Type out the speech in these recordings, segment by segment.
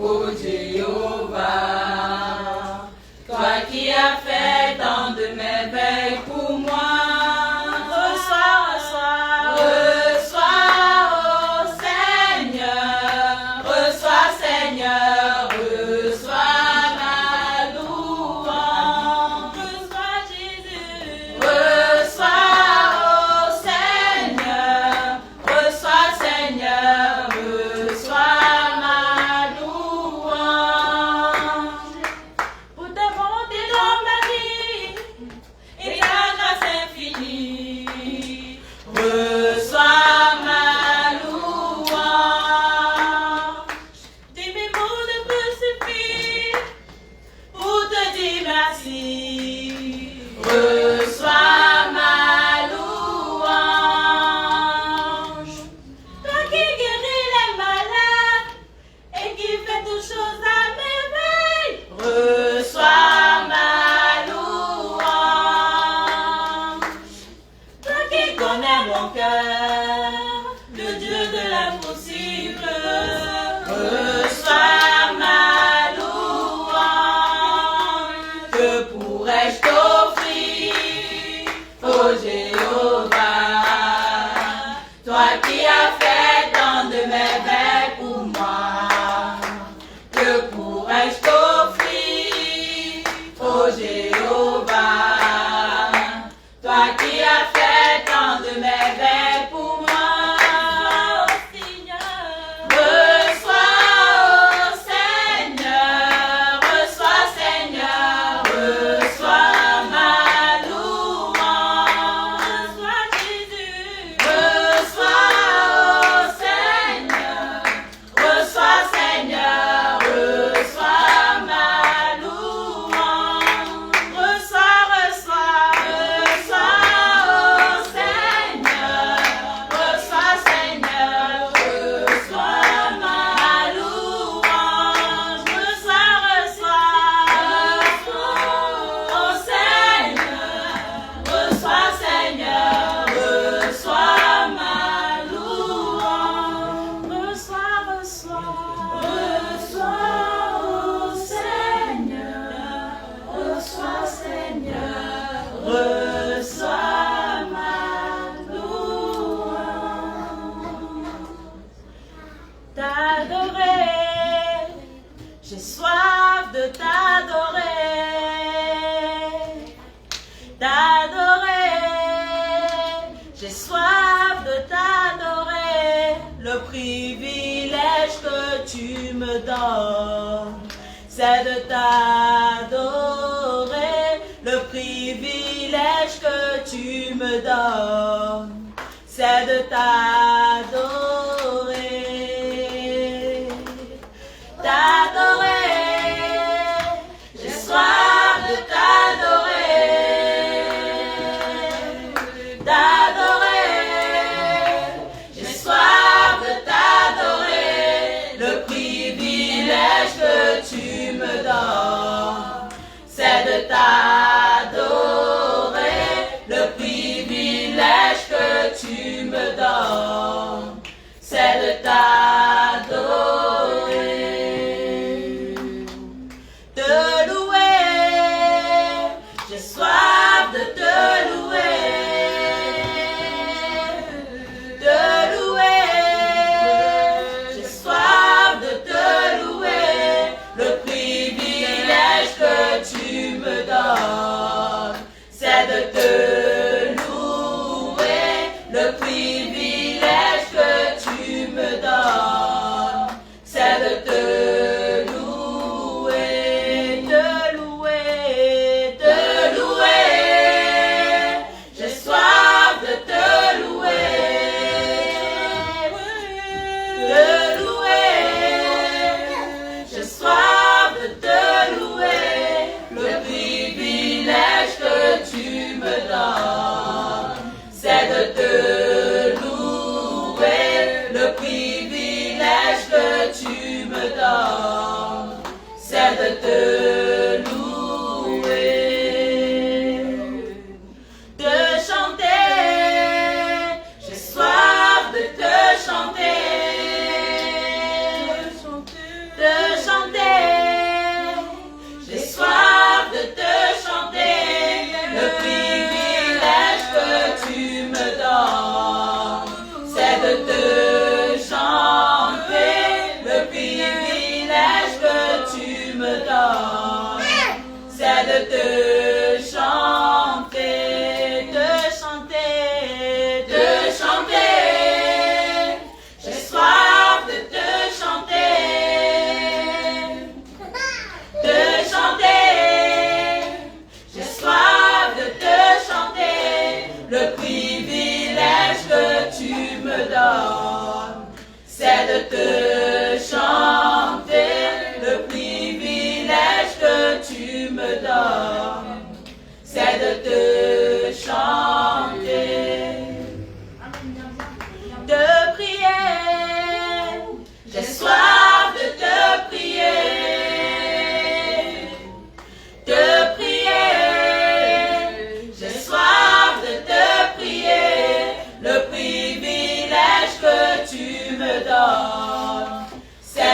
ô Jéhovah. Toi qui as fait tant de merveilles pour moi. Reçois, ô Seigneur. Reçois, Seigneur. Reçois ma louange. Reçois, Jésus. Reçois, ô Seigneur. Reçois, Seigneur. Reçois ma louange. Pour ta bonté dans ma vie et ta grâce infinie. Reçois ma louange. Dis mes mots ne peuvent suffire pour te dire merci. Reçois ma louange. Toi qui guéris les malades et qui fais toutes choses à merveille. Reçois ma louange. Toi qui connais mon cœur, le Dieu de l'impossible. Reçois ma louange. Que pourrais-je t'offrir, ô Jéhovah? Toi qui as fait tant de merveilles pour moi. Que pourrais-je t'offrir, ô Jéhovah? Toi qui as fait tant de merveilles pour moi. Reçois, ô Seigneur. Reçois, Seigneur. Reçois ma louange. Reçois, Jésus. Reçois, ô Seigneur. Reçois, Seigneur. Reçois ma louange. Reçois, ô Seigneur. Reçois, Seigneur. Reçois ma louange. Reçois, ô Seigneur. Reçois, Seigneur. Reçois ma louange. Reçois, ô Seigneur. Reçois, Seigneur. Reçois ma louange. T'adorer, j'ai soif de t'adorer. T'adorer, j'ai soif de t'adorer. Le privilège que tu me donnes, c'est de t'adorer. Le privilège que tu me donnes, c'est de t'adorer. T'adorer, j'ai soif de t'adorer. T'adorer, j'ai soif de t'adorer. Le privilège que tu me donnes, c'est de t'adorer. Le privilège que tu me donnes,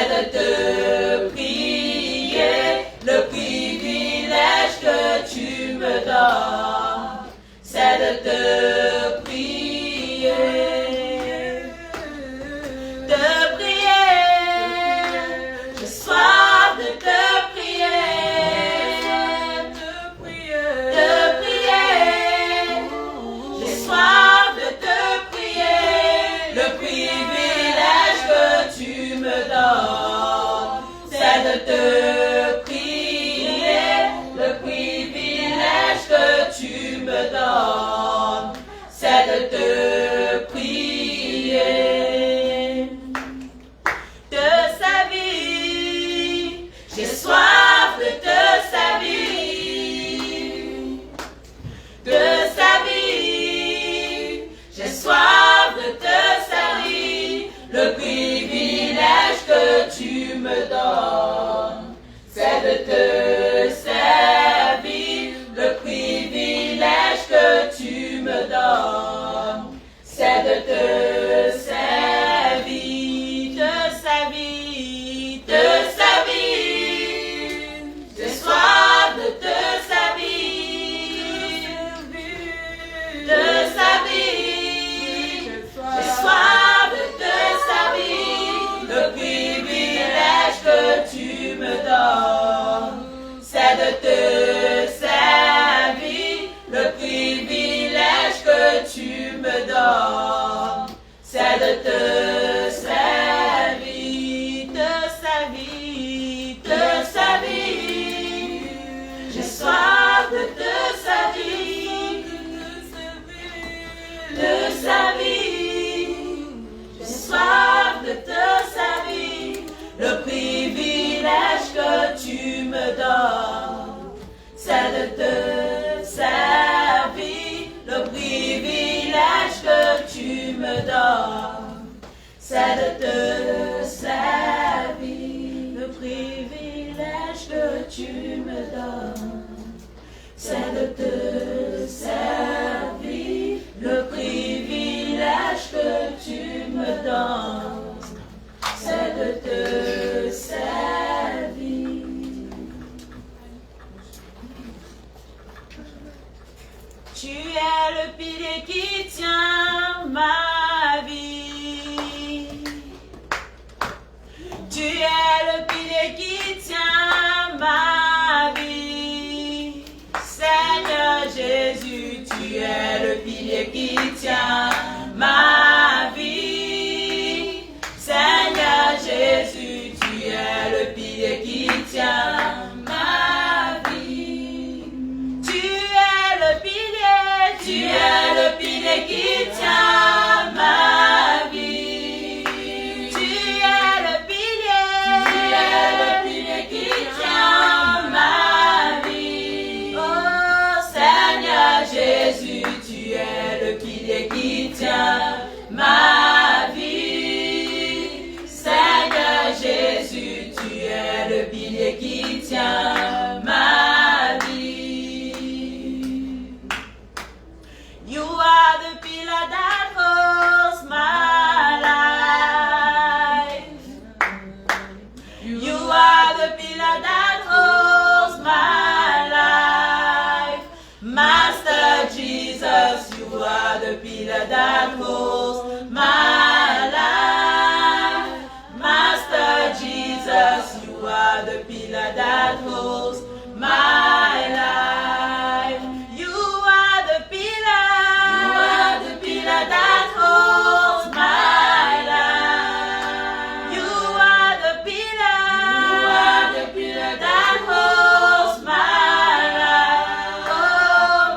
de te prier, le privilège que tu me donnes, c'est de te prier, de prier, j'ai soif de te prier, de prier, j'ai soif de te prier, le privilège que tu me donnes, c'est de te prier, le privilège que tu me donnes, c'est de te prier, te servir, j'ai soif de te servir, te servir, j'ai soif de te servir, le privilège que tu me donnes, c'est de te servir, le privilège que tu me donnes, c'est de te servir, te servir, te servir, j'ai soif de te servir, te servir, j'ai soif de te servir, le privilège que tu me donnes, c'est de te servir, le privilège que tu me donnes, c'est de te servir, te servir, te servir, j'ai soif de te servir, te servir, j'ai soif de te servir, le privilège que tu me donnes, c'est de te servir, le privilège que tu me donnes, c'est de te servir, le privilège que tu me donnes, c'est de te servir, le privilège que tu me donnes, c'est de te servir. Tu es le pilier qui tient ma vie. Tu es le pilier qui tient ma vie. Seigneur Jésus, tu es le pilier qui tient ma vie. Seigneur Jésus, tu es le pilier qui tient ma vie. Tu es le pilier, tu es le pilier qui tient ma vie. Tu es le pilier qui tient ma vie. Oh Seigneur Jésus, tu es le pilier qui tient ma vie. Seigneur Jésus, tu es le pilier qui tient ma vie. You are the pillar that holds my life. You are the pillar that holds my life. Master Jesus, you are the pillar that holds my life. Master Jesus, you are the pillar that holds my life. You are the pillar that holds my life. You are the pillar that holds my life. Oh,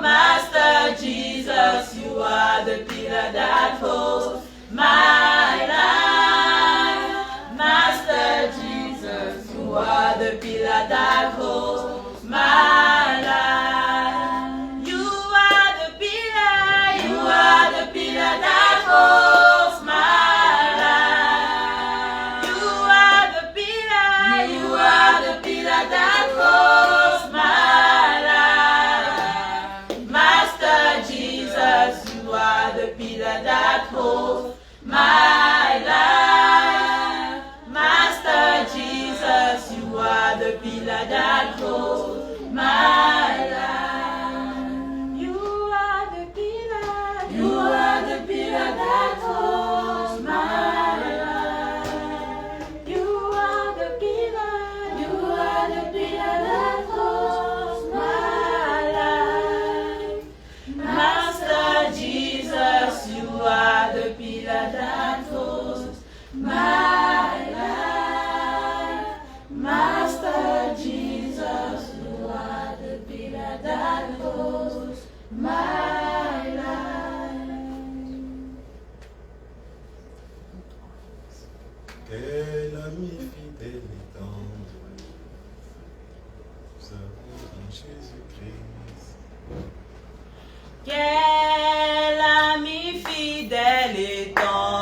Master Jesus, you are the pillar that holds my life. Master Jesus, you are the pillar that holds my life. You are the pillar that holds my life. You are the pillar that holds my life. Master Jesus, you are the pillar that holds my life. Master pillar that holds my life. You are the pillar. You are the pillar that holds my life. You are the pillar. You are the pillar that holds my life. Master Jesus, you are the pillar that holds my life. Master Jesus, you are the pillar that holds my life. Quel ami fidèle et tendre, nous avons en Jésus-Christ. Quel ami fidèle et tendre,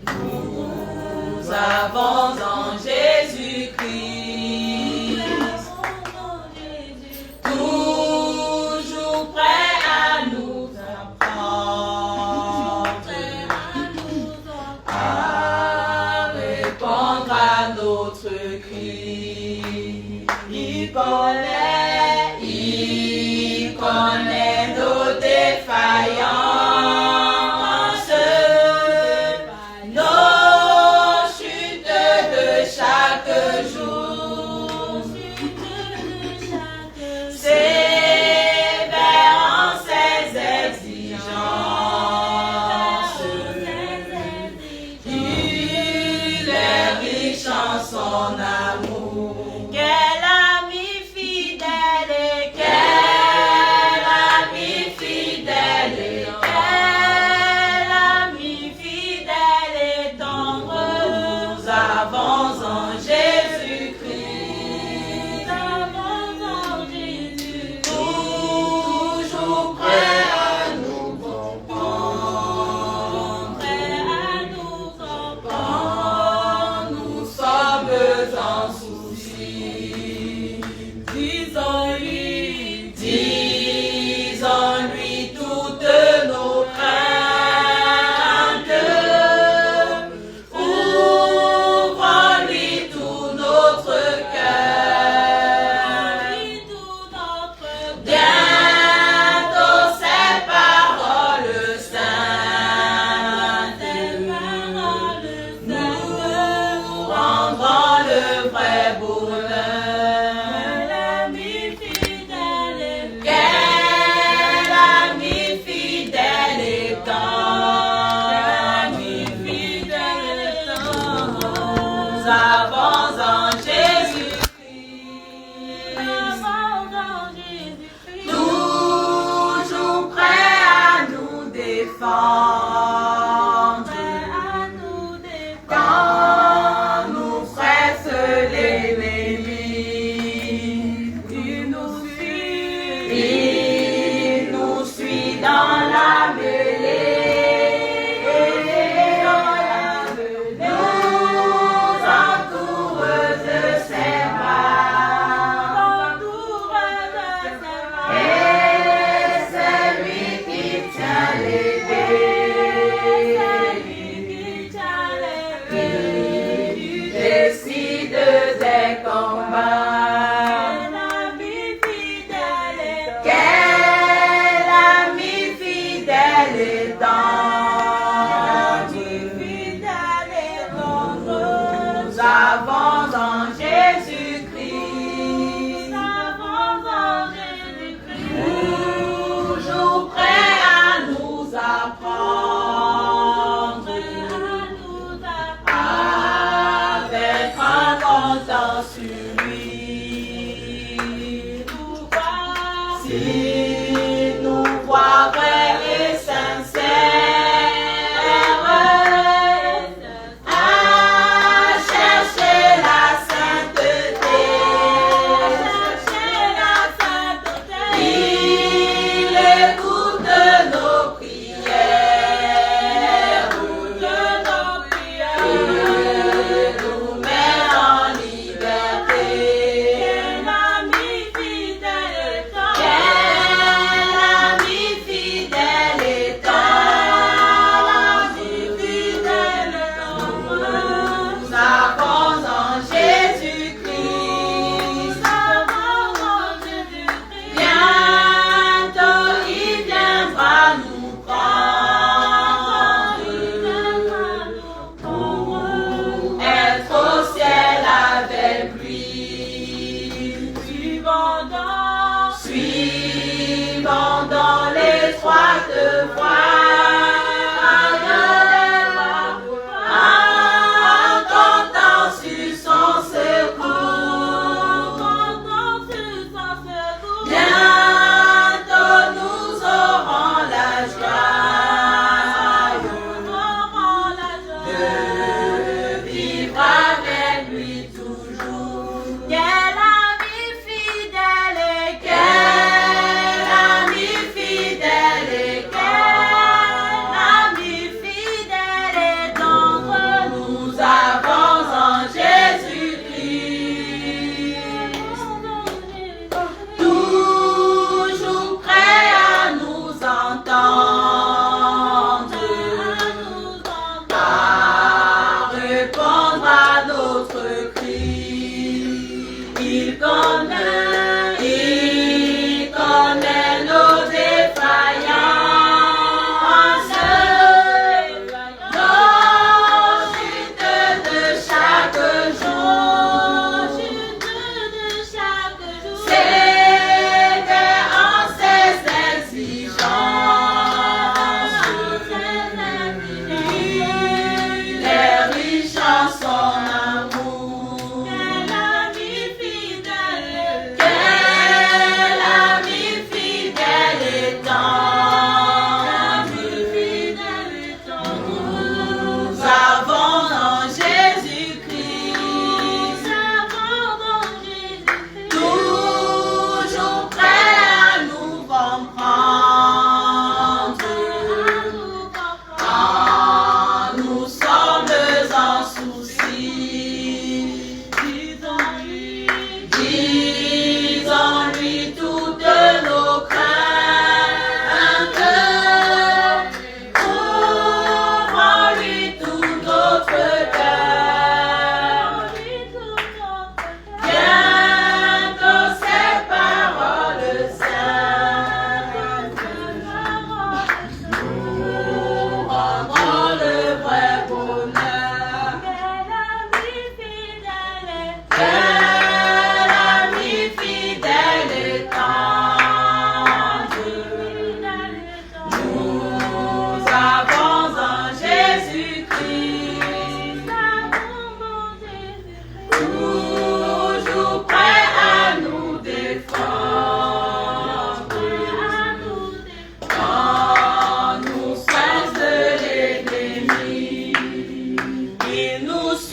nous avons en Jésus-Christ, toujours prêt à nous apprendre, à répondre à notre cri. Il connaît nos défaillances, nos chutes de chaque jour. Sévère en ses exigences, il est riche en son amour. Quel ami fidèle et quel ami fidèle et quel ami fidèle et tendre, nous avons en Jésus-Christ, toujours prêt à nous comprendre, nous sommes en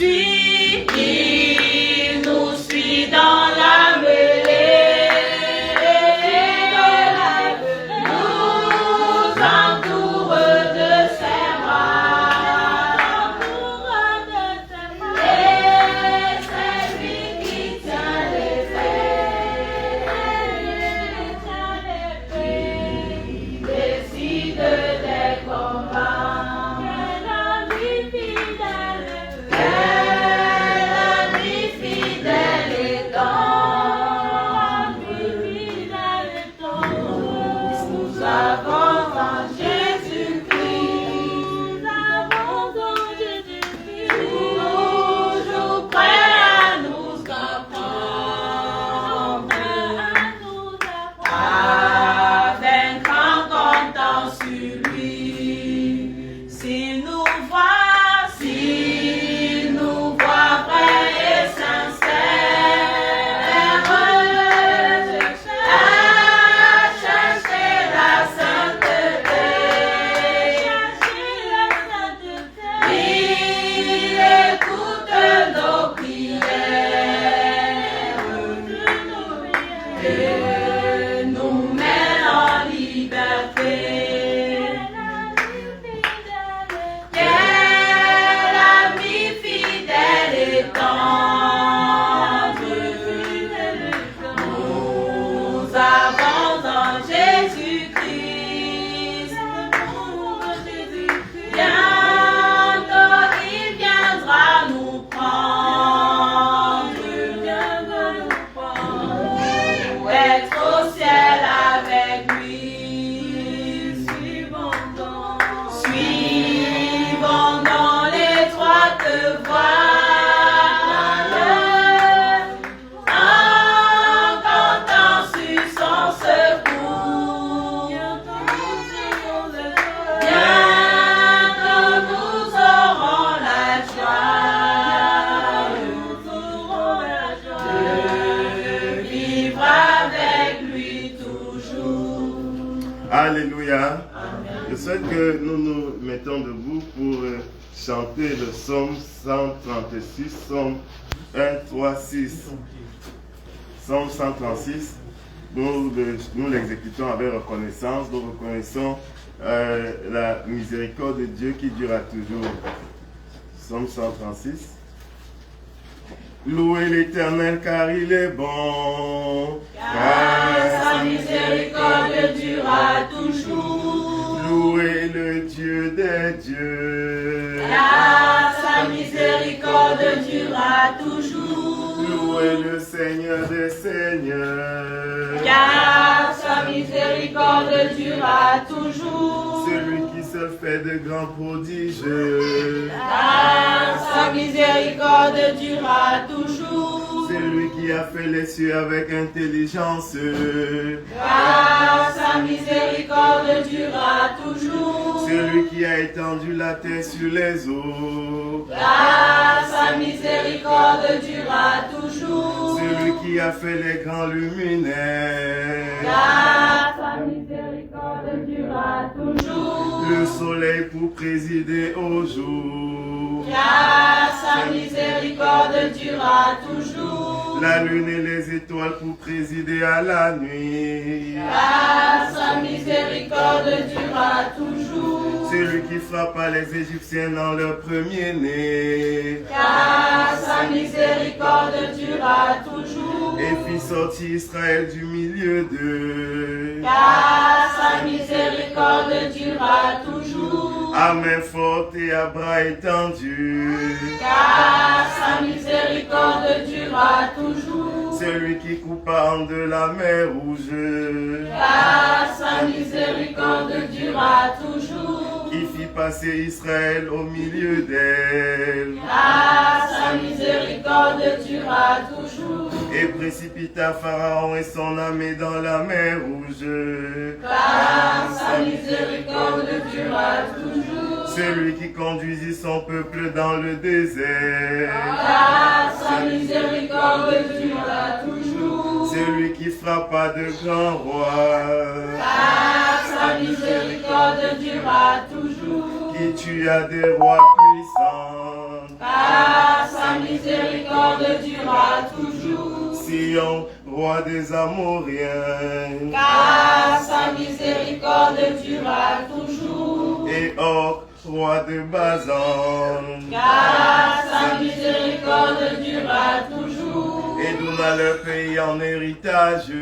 suit, il nous suit dans la mêlée. Nous entoure de ses bras. Et c'est lui qui tient les faits. Il décide des combats. Quel ami fidèle et tendre. Nous avons en Jésus-Christ. Toujours prêt à nous apprendre. À vaincre en comptant sur lui. S'il nous voit vrais et sincères, à chercher la sainteté, il écoute nos prières et nous met en liberté. Quel ami fidèle et tendre. Nous avons en Jésus-Christ. Bientôt il viendra nous prendre. Pour être au ciel avec lui. Suivons dans l'étroite voie, en comptant sur son secours. Bientôt nous aurons la joie de vivre avec lui toujours. Alléluia. Je souhaite que nous nous mettons debout pour chanter le psaume 136, psaume 1, 3, 6. Psaume 136, nous l'exécutons avec reconnaissance. Nous reconnaissons la miséricorde de Dieu qui durera toujours. Psaume 136. Louez l'Éternel car il est bon. Car sa miséricorde durera toujours. Louez le Dieu des dieux. Car sa miséricorde durera toujours. Louez le Seigneur des seigneurs. Car sa miséricorde durera toujours. Celui qui seul fait de grands prodiges. Car sa miséricorde durera toujours. Celui qui a fait les cieux avec intelligence. Car sa miséricorde durera toujours. Celui qui a étendu la terre sur les eaux. Car sa miséricorde durera toujours. Celui qui a fait les grands luminaires. Car sa miséricorde durera toujours. Le soleil pour présider au jour. Car sa miséricorde durera toujours. La lune et les étoiles pour présider à la nuit. Car sa miséricorde durera toujours. Celui qui frappa les Égyptiens dans leur premier-né. Car sa miséricorde durera toujours. Et fit sortir Israël du milieu d'eux. Car sa miséricorde durera toujours. À main forte et à bras étendus. Car sa miséricorde durera toujours. Celui qui coupa en deux la mer rouge. Car sa miséricorde durera toujours. Qui fit passer Israël au milieu d'elle. Car sa miséricorde durera toujours. Et précipita Pharaon et son armée dans la mer rouge. Car sa miséricorde durera toujours. Celui qui conduisit son peuple dans le désert. Car sa miséricorde durera toujours. Celui qui frappa de grands rois. Car sa miséricorde durera toujours. Qui tua des rois puissants. Car sa Sion, roi des Amoriens. Car sa miséricorde durera toujours. Et Og, roi de Bazan. Car sa miséricorde durera toujours. Et donna leur pays en héritage.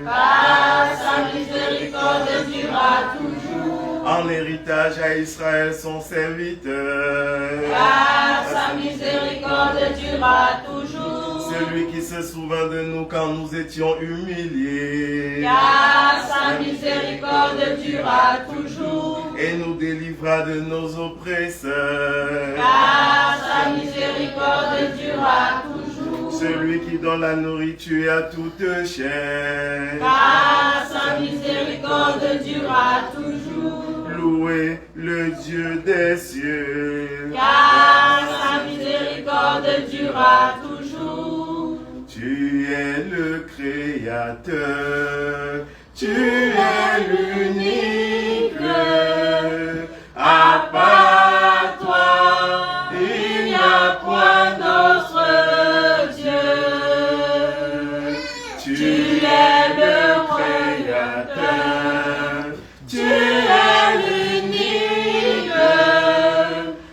Car sa miséricorde durera toujours. En héritage à Israël son serviteur. Car sa miséricorde durera toujours. Celui qui se souvint de nous quand nous étions humiliés. Car sa miséricorde durera toujours. Et nous délivra de nos oppresseurs. Car sa miséricorde durera toujours. Celui qui donne la nourriture à toute chair. Car sa miséricorde durera toujours. Louez le Dieu des cieux. Car sa miséricorde durera toujours. Tu es le Créateur, tu es l'unique. À part toi, il n'y a point d'autre Dieu. Tu es le Créateur, tu es l'unique.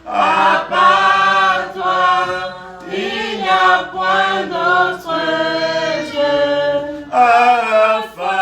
À part toi, il n'y a point d'autre Dieu. Alpha,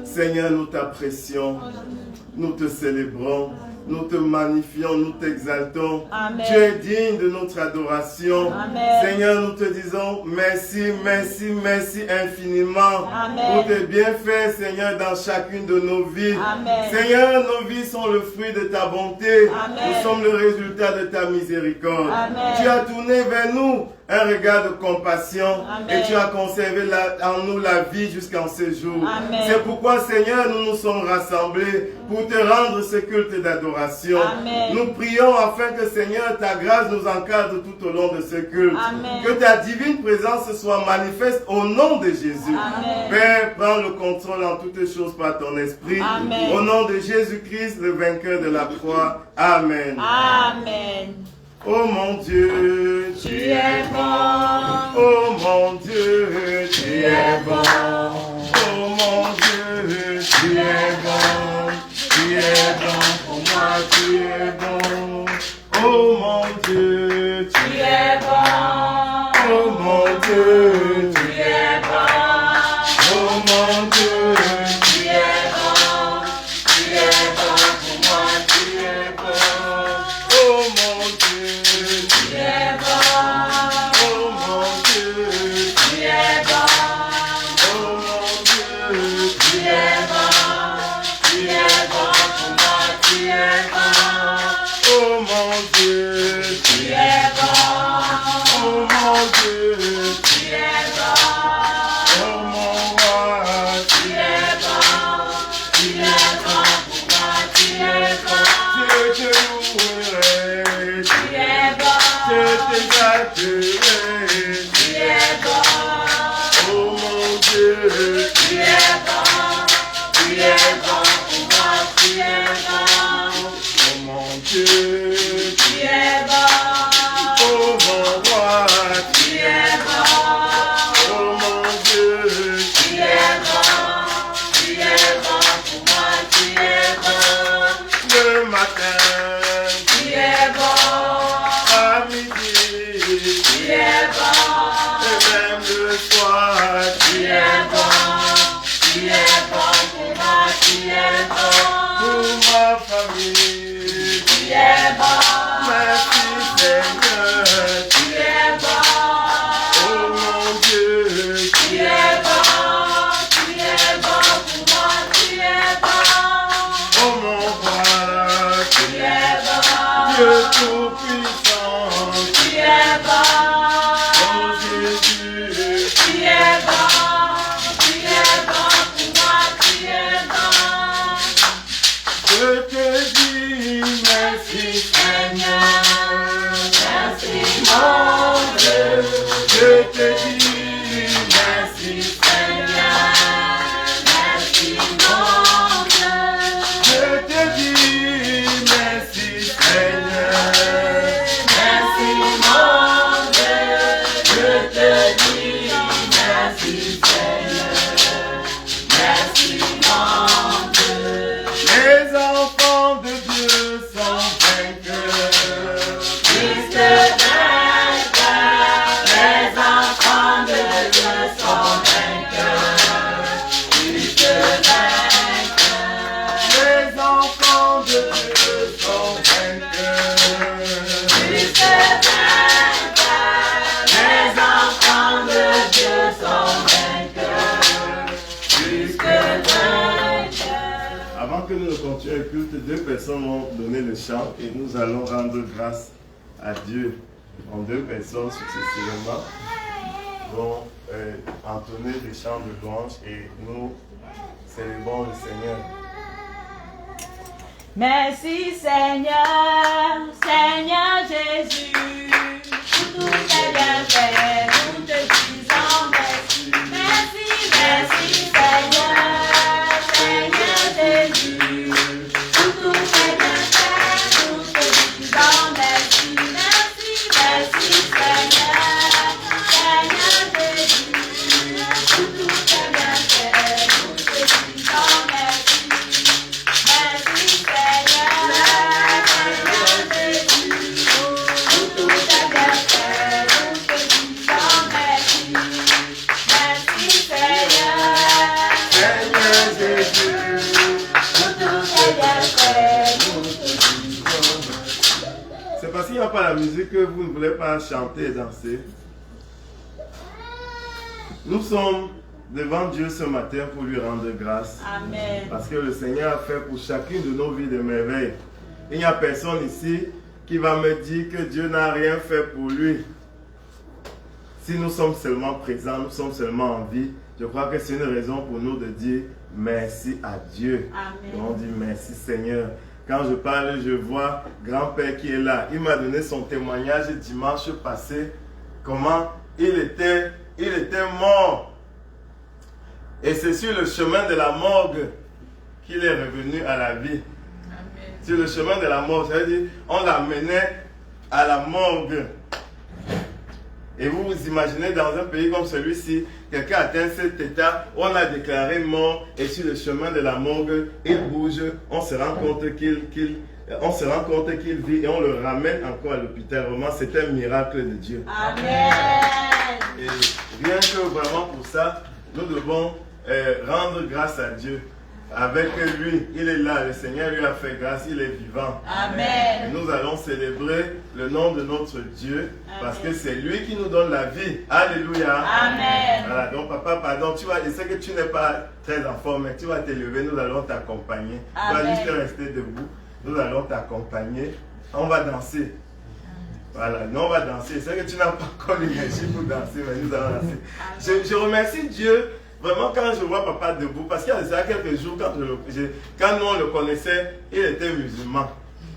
Seigneur, nous t'apprécions, nous te célébrons, nous te magnifions, nous t'exaltons. Tu es digne de notre adoration. Amen. Seigneur, nous te disons merci, merci, merci infiniment. Amen. Pour tes bienfaits, Seigneur, dans chacune de nos vies. Amen. Seigneur, nos vies sont le fruit de ta bonté. Amen. Nous sommes le résultat de ta miséricorde. Amen. Tu as tourné vers nous un regard de compassion. Amen. Et tu as conservé en nous la vie jusqu'en ce jour. Amen. C'est pourquoi, Seigneur, nous nous sommes rassemblés pour te rendre ce culte d'adoration. Amen. Nous prions afin que, Seigneur, ta grâce nous encadre tout au long de ce culte. Amen. Que ta divine présence soit manifeste au nom de Jésus. Amen. Père, prends le contrôle en toutes choses par ton esprit. Amen. Au nom de Jésus-Christ, le vainqueur de la croix. Amen. Amen. Oh mon Dieu, Tu es bon. Oh mon Dieu, tu es bon. Oh mon Dieu, tu es bon. Tu es bon pour moi, tu es bon. Oh mon Dieu, Tu es bon. Oh mon Dieu, Tu es bon. Oh mon Dieu, Tu es bon. Tu es bon pour moi. Tu es bon. oh mon Dieu, Tu es bon. oh mon Dieu, Tu es bon. oh mon Dieu, Tu es bon. Tu es bon pour moi. Tu es bon. oh mon Dieu, Tu es bon. oh mon Dieu, Tu es bon. oh mon roi, Tu es bon. Tu es bon pour moi. Tu es bon. je te louerai, Tu es bon. je t'exalterai, Tu es bon. oh mon Dieu, Tu es bon. Tu es bon pour moi. Tu es bon. oh mon Dieu, Tu es bon. oh mon roi, Tu es bon. oh mon Dieu, Tu es bon. Tu es bon pour moi. Tu es bon. le matin, Tu es bon. à midi, Tu es bon. et même le soir, Tu es bon. Tu es bon pour moi. Tu es bon. pour ma famille. Tu es bon. Merci Seigneur, Tu es bon. oh mon Dieu, Tu es bon. Tu es bon pour moi. Tu es bon. oh mon roi, Tu es bon. Dieu tout-puissant, Tu es oh bon. Jésus, Tu es bon. Tu es bon pour moi. Tu es bon. je te dis merci Seigneur, Merci mon Dieu. je te dis merci Seigneur, merci mon Dieu. je te dis merci Seigneur, Merci mon Dieu. Je te dis merci Seigneur. Merci mon Dieu. les enfants de Dieu sont vainqueurs. Christ vainqueur. Les enfants de Dieu sont vainqueurs. Christ vainqueur. Les enfants de Dieu sont vainqueurs. Christ vainqueur. Les enfants de Dieu sont vainqueurs. Christ vainqueur. Avant que nous ne continuions le culte, deux personnes vont donner le chant et nous allons rendre grâce à Dieu. En deux personnes successivement vont entonner des chants de louange et nous célébrons le Seigneur. Merci Seigneur, Seigneur Jésus, pour tous tes bienfaits, nous te disons merci. Merci, merci Seigneur, Seigneur Jésus, pour tous tes bienfaits, nous te disons merci. Merci, merci Seigneur, Seigneur Jésus, pour tous tes bienfaits, nous te disons merci. Merci Seigneur, Seigneur Jésus, pour tout tes bienfaits, nous te disons merci. Merci Seigneur, Seigneur Jésus, pour tous tes bienfaits, nous te disons merci. c'est parce qu'il n'y a pas la musique que vous ne voulez pas chanter et danser. Nous sommes devant Dieu ce matin pour lui rendre grâce. Amen. Parce que le Seigneur a fait pour chacune de nos vies des merveilles. Il n'y a personne ici qui va me dire que Dieu n'a rien fait pour lui. Si nous sommes seulement présents, nous sommes seulement en vie, je crois que c'est une raison pour nous de dire merci à Dieu. Amen. Et on dit merci Seigneur. Quand je parle, je vois grand-père qui est là. Il m'a donné son témoignage dimanche passé. Comment il était mort. Et c'est sur le chemin de la morgue qu'il est revenu à la vie. Amen. Sur le chemin de la mort, ça veut dire on l'amenait à la morgue. Et vous vous imaginez dans un pays comme celui-ci, quelqu'un atteint cet état, on a déclaré mort et sur le chemin de la morgue, il bouge, on se rend compte qu'il vit et on le ramène encore à l'hôpital. Vraiment, c'est un miracle de Dieu. Amen. Et rien que vraiment pour ça, nous devons rendre grâce à Dieu. Avec lui, il est là, le Seigneur lui a fait grâce, il est vivant. Amen. Et nous allons célébrer le nom de notre Dieu. Amen. Parce que c'est lui qui nous donne la vie. Alléluia. Amen. Voilà, donc papa, pardon, je sais que tu n'es pas très en forme, mais tu vas te lever, nous allons t'accompagner. Tu vas Amen. juste rester debout, nous allons t'accompagner. On va danser. Voilà, nous on va danser. C'est que tu n'as pas encore l'énergie pour danser, mais nous allons danser. Je remercie Dieu. Vraiment, quand je vois papa debout, parce qu'il y a déjà quelques jours, quand nous on le connaissait, il était musulman.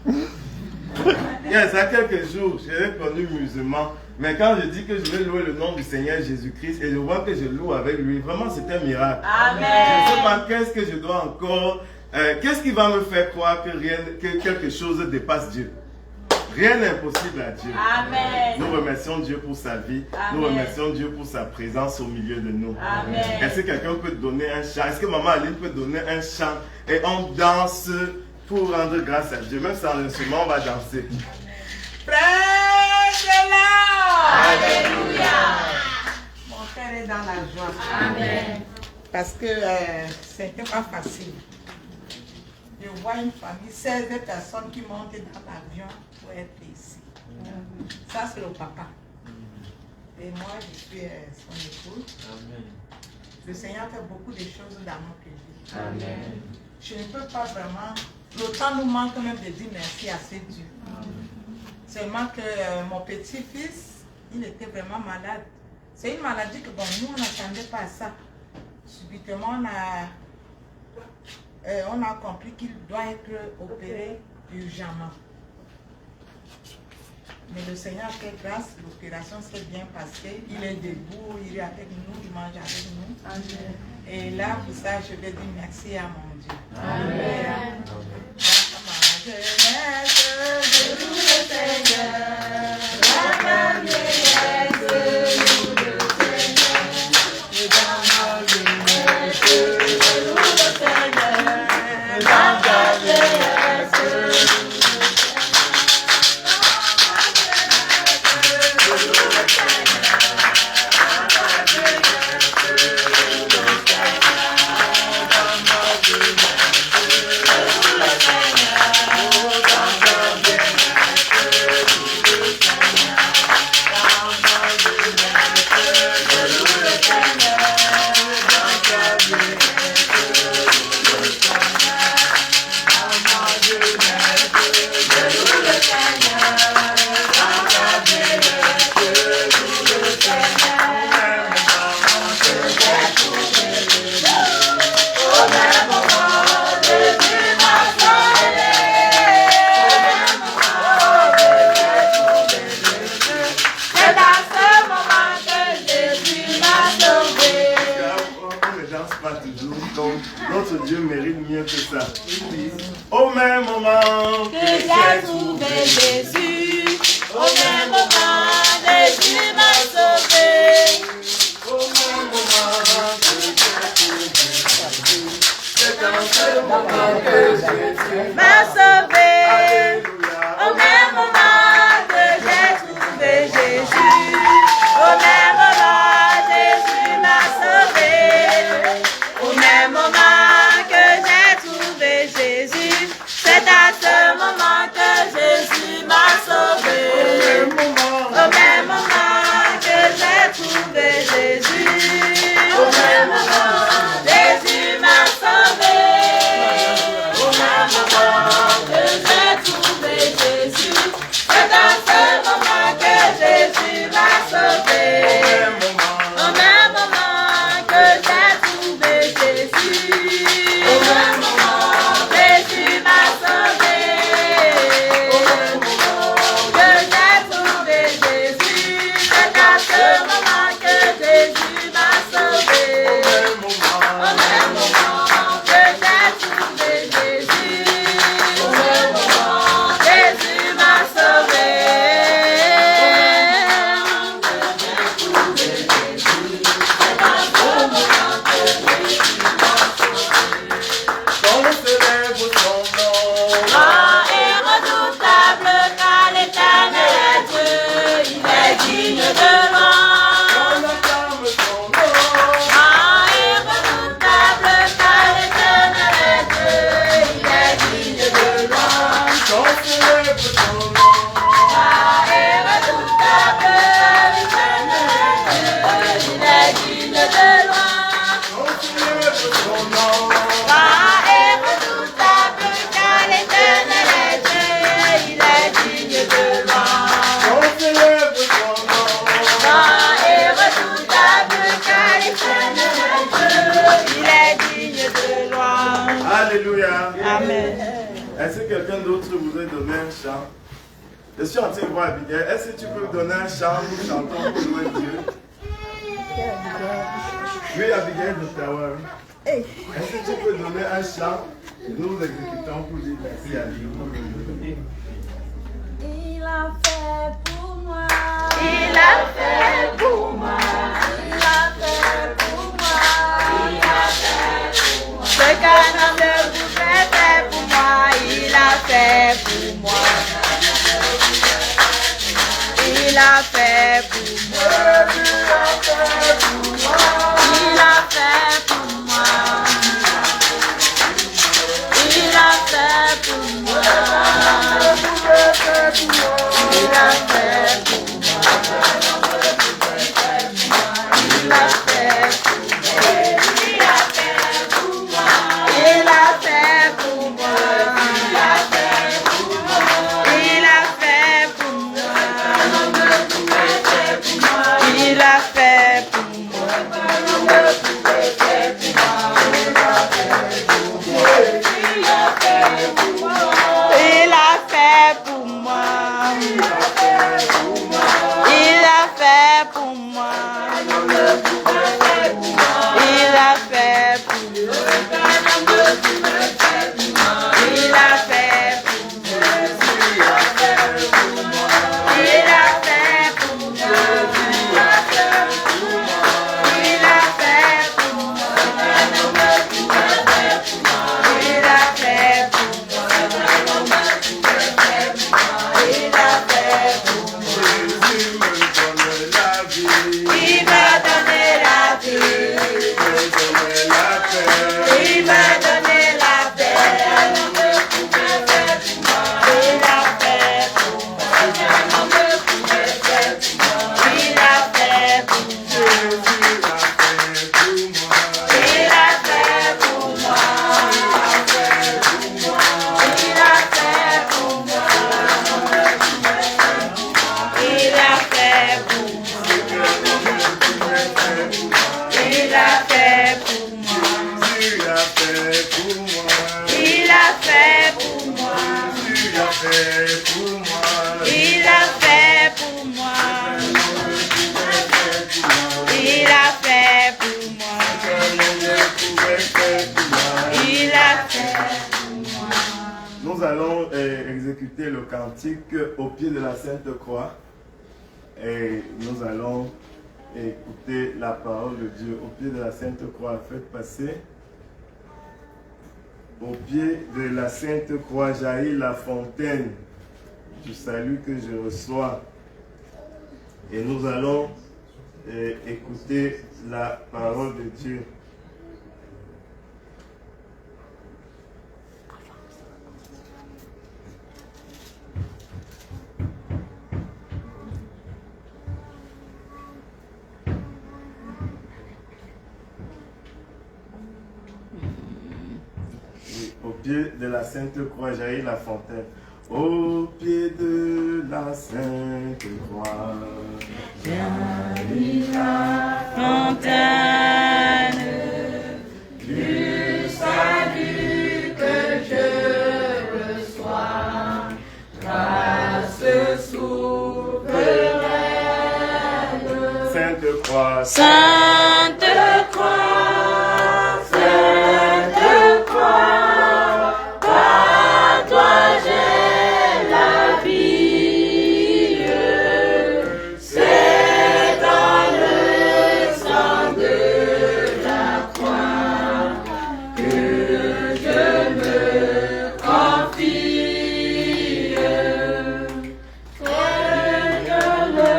Il y a déjà quelques jours, je l'ai connu musulman. Mais quand je dis que je vais louer le nom du Seigneur Jésus-Christ et je vois que je loue avec lui, vraiment c'est un miracle. Amen. Je ne sais pas qu'est-ce que je dois encore, qu'est-ce qui va me faire croire que quelque chose dépasse Dieu. Rien n'est impossible à Dieu. Amen. Nous remercions Dieu pour sa vie. Amen. Nous remercions Dieu pour sa présence au milieu de nous. Amen. Est-ce que quelqu'un peut donner un chant? Est-ce que maman Aline peut donner un chant? Et on danse pour rendre grâce à Dieu. Même sans instrument, on va danser. Praise the Lord. Alléluia. Mon cœur est dans la joie. Amen. Parce que c'était pas facile. Je vois une famille, 16 personnes qui montent dans l'avion pour être ici. Ça, c'est le papa. Et moi, je suis son épouse. Le Seigneur fait beaucoup de choses dans notre vie. Amen. Je ne peux pas vraiment. Le temps nous manque même de dire merci à ce Dieu. Seulement que mon petit-fils, il était vraiment malade. C'est une maladie que bon, nous, on n'attendait pas à ça. Subitement, on a compris qu'il doit être opéré urgemment. Mais le Seigneur fait grâce, l'opération s'est bien passée. Il est debout, il est avec nous, il mange avec nous. Amen. Et là, pour ça, je vais dire merci à mon Dieu. Amen. Je loue le Seigneur, la vieillesse, je loue le Seigneur, et dans ma vieillesse, je loue le Seigneur, dans ma vieillesse, je loue le Notre Dieu mérite mieux que ça. Au même moment Que j'ai trouvé Jésus, au même moment, Jésus m'a sauvé. Au même moment que j'ai trouvé Jésus, c'est dans ce moment que Jésus M'a sauvé. Alléluia. Au même moment que j'ai trouvé Jésus, au même moment, Jésus m'a sauvé. Au même moment que j'ai trouvé Jésus, c'est à ce moment que Jésus m'a sauvé. Au même moment que j'ai trouvé Jésus, au même moment, Jésus m'a sauvé. Au même moment que j'ai trouvé de loin. On célèbre son nom. Grand et redoutable, car l'Éternel est Dieu, il est digne de loin. On célèbre son nom. Grand et redoutable, car l'Éternel est Dieu, il est digne de loin. Alléluia. Amen. Est-ce que quelqu'un d'autre voudrait donner un chant? Je suis en train de voir Abigail. Est-ce que tu peux me donner un chant? Nous chantons pour louer Dieu. Oui, Abigail d'Ottawa. Est-ce que tu peux donner un chant? Nous exécutons pour dire merci à Dieu. Il a fait pour moi. Il a fait pour moi. Il a fait pour moi. Il a fait pour moi. Ce qu'un homme ne pouvait faire pour moi, il a fait pour moi. Il a fait pour moi. Il a fait pour moi. Il a fait pour moi. Il a fait pour Nous allons exécuter le cantique au pied de la Sainte Croix et nous allons écouter la parole de Dieu. Au pied de la Sainte Croix, faites passer. Au pied de la Sainte Croix jaillit la fontaine du salut que je reçois. Et nous allons écouter la parole de Dieu. Au pied de la Sainte Croix jaillit la fontaine. Au pied de la Sainte Croix jaillit la Fontaine du salut que je reçois, grâce souveraine. Sainte Croix, Sainte Croix, Sainte Croix, par toi j'ai la vie. C'est dans le sang de la croix que je me confie. C'est dans le